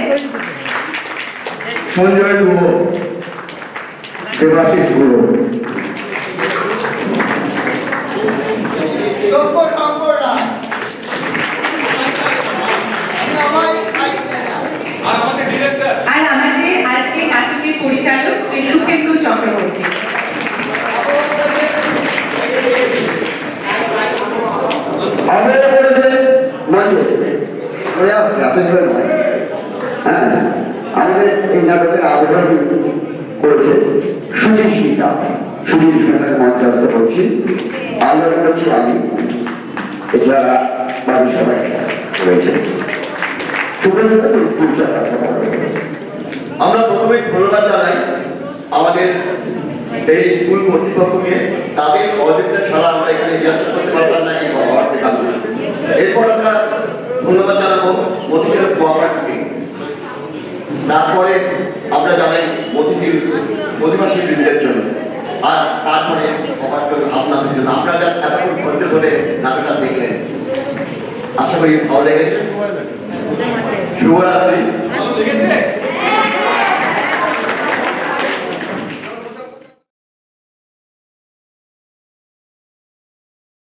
সঞ্জয় গুহ, দেবাশিস গুহ। শঙ্কর রায়। সবাই আর আমাদের ডিরেক্টর আর আমাদের আজকে নাটকের পরিচালক শ্রী সুখেন্দু চক্রবর্তী। আমাদের করেছে মঞ্চে চলে আসছে আপনি নয়। হ্যাঁ, আমাদের এই নাটকের আবেদন করেছে সুধীর স্মিতা। সুধীর স্মিতাকে মঞ্চে আসতে বলছি। আমরা করেছি আমি, এছাড়া বাকি সবাই রয়েছে। আমরা প্রথমে ধন্যবাদ জানাই আমাদের এই স্কুল কর্তৃপক্ষকে। তাদের সহযোগিতা ছাড়া আমরা এখানে রিহার্সাল করতে পারতাম না, এই ব্যবহার পেতাম না। এরপর আমরা ধন্যবাদ জানাবো মতিঝিল কোঅপারেটিভকে। তারপরে আমরা জানাই মতিঝিল অধিবাসী বৃন্দের জন্য, আর তারপরে আপনাদের জন্য। আপনারা এতক্ষণ ধৈর্য ধরে নাটকটা দেখলেন, আশা করি ভালো লেগেছে। শুভরাত্রি।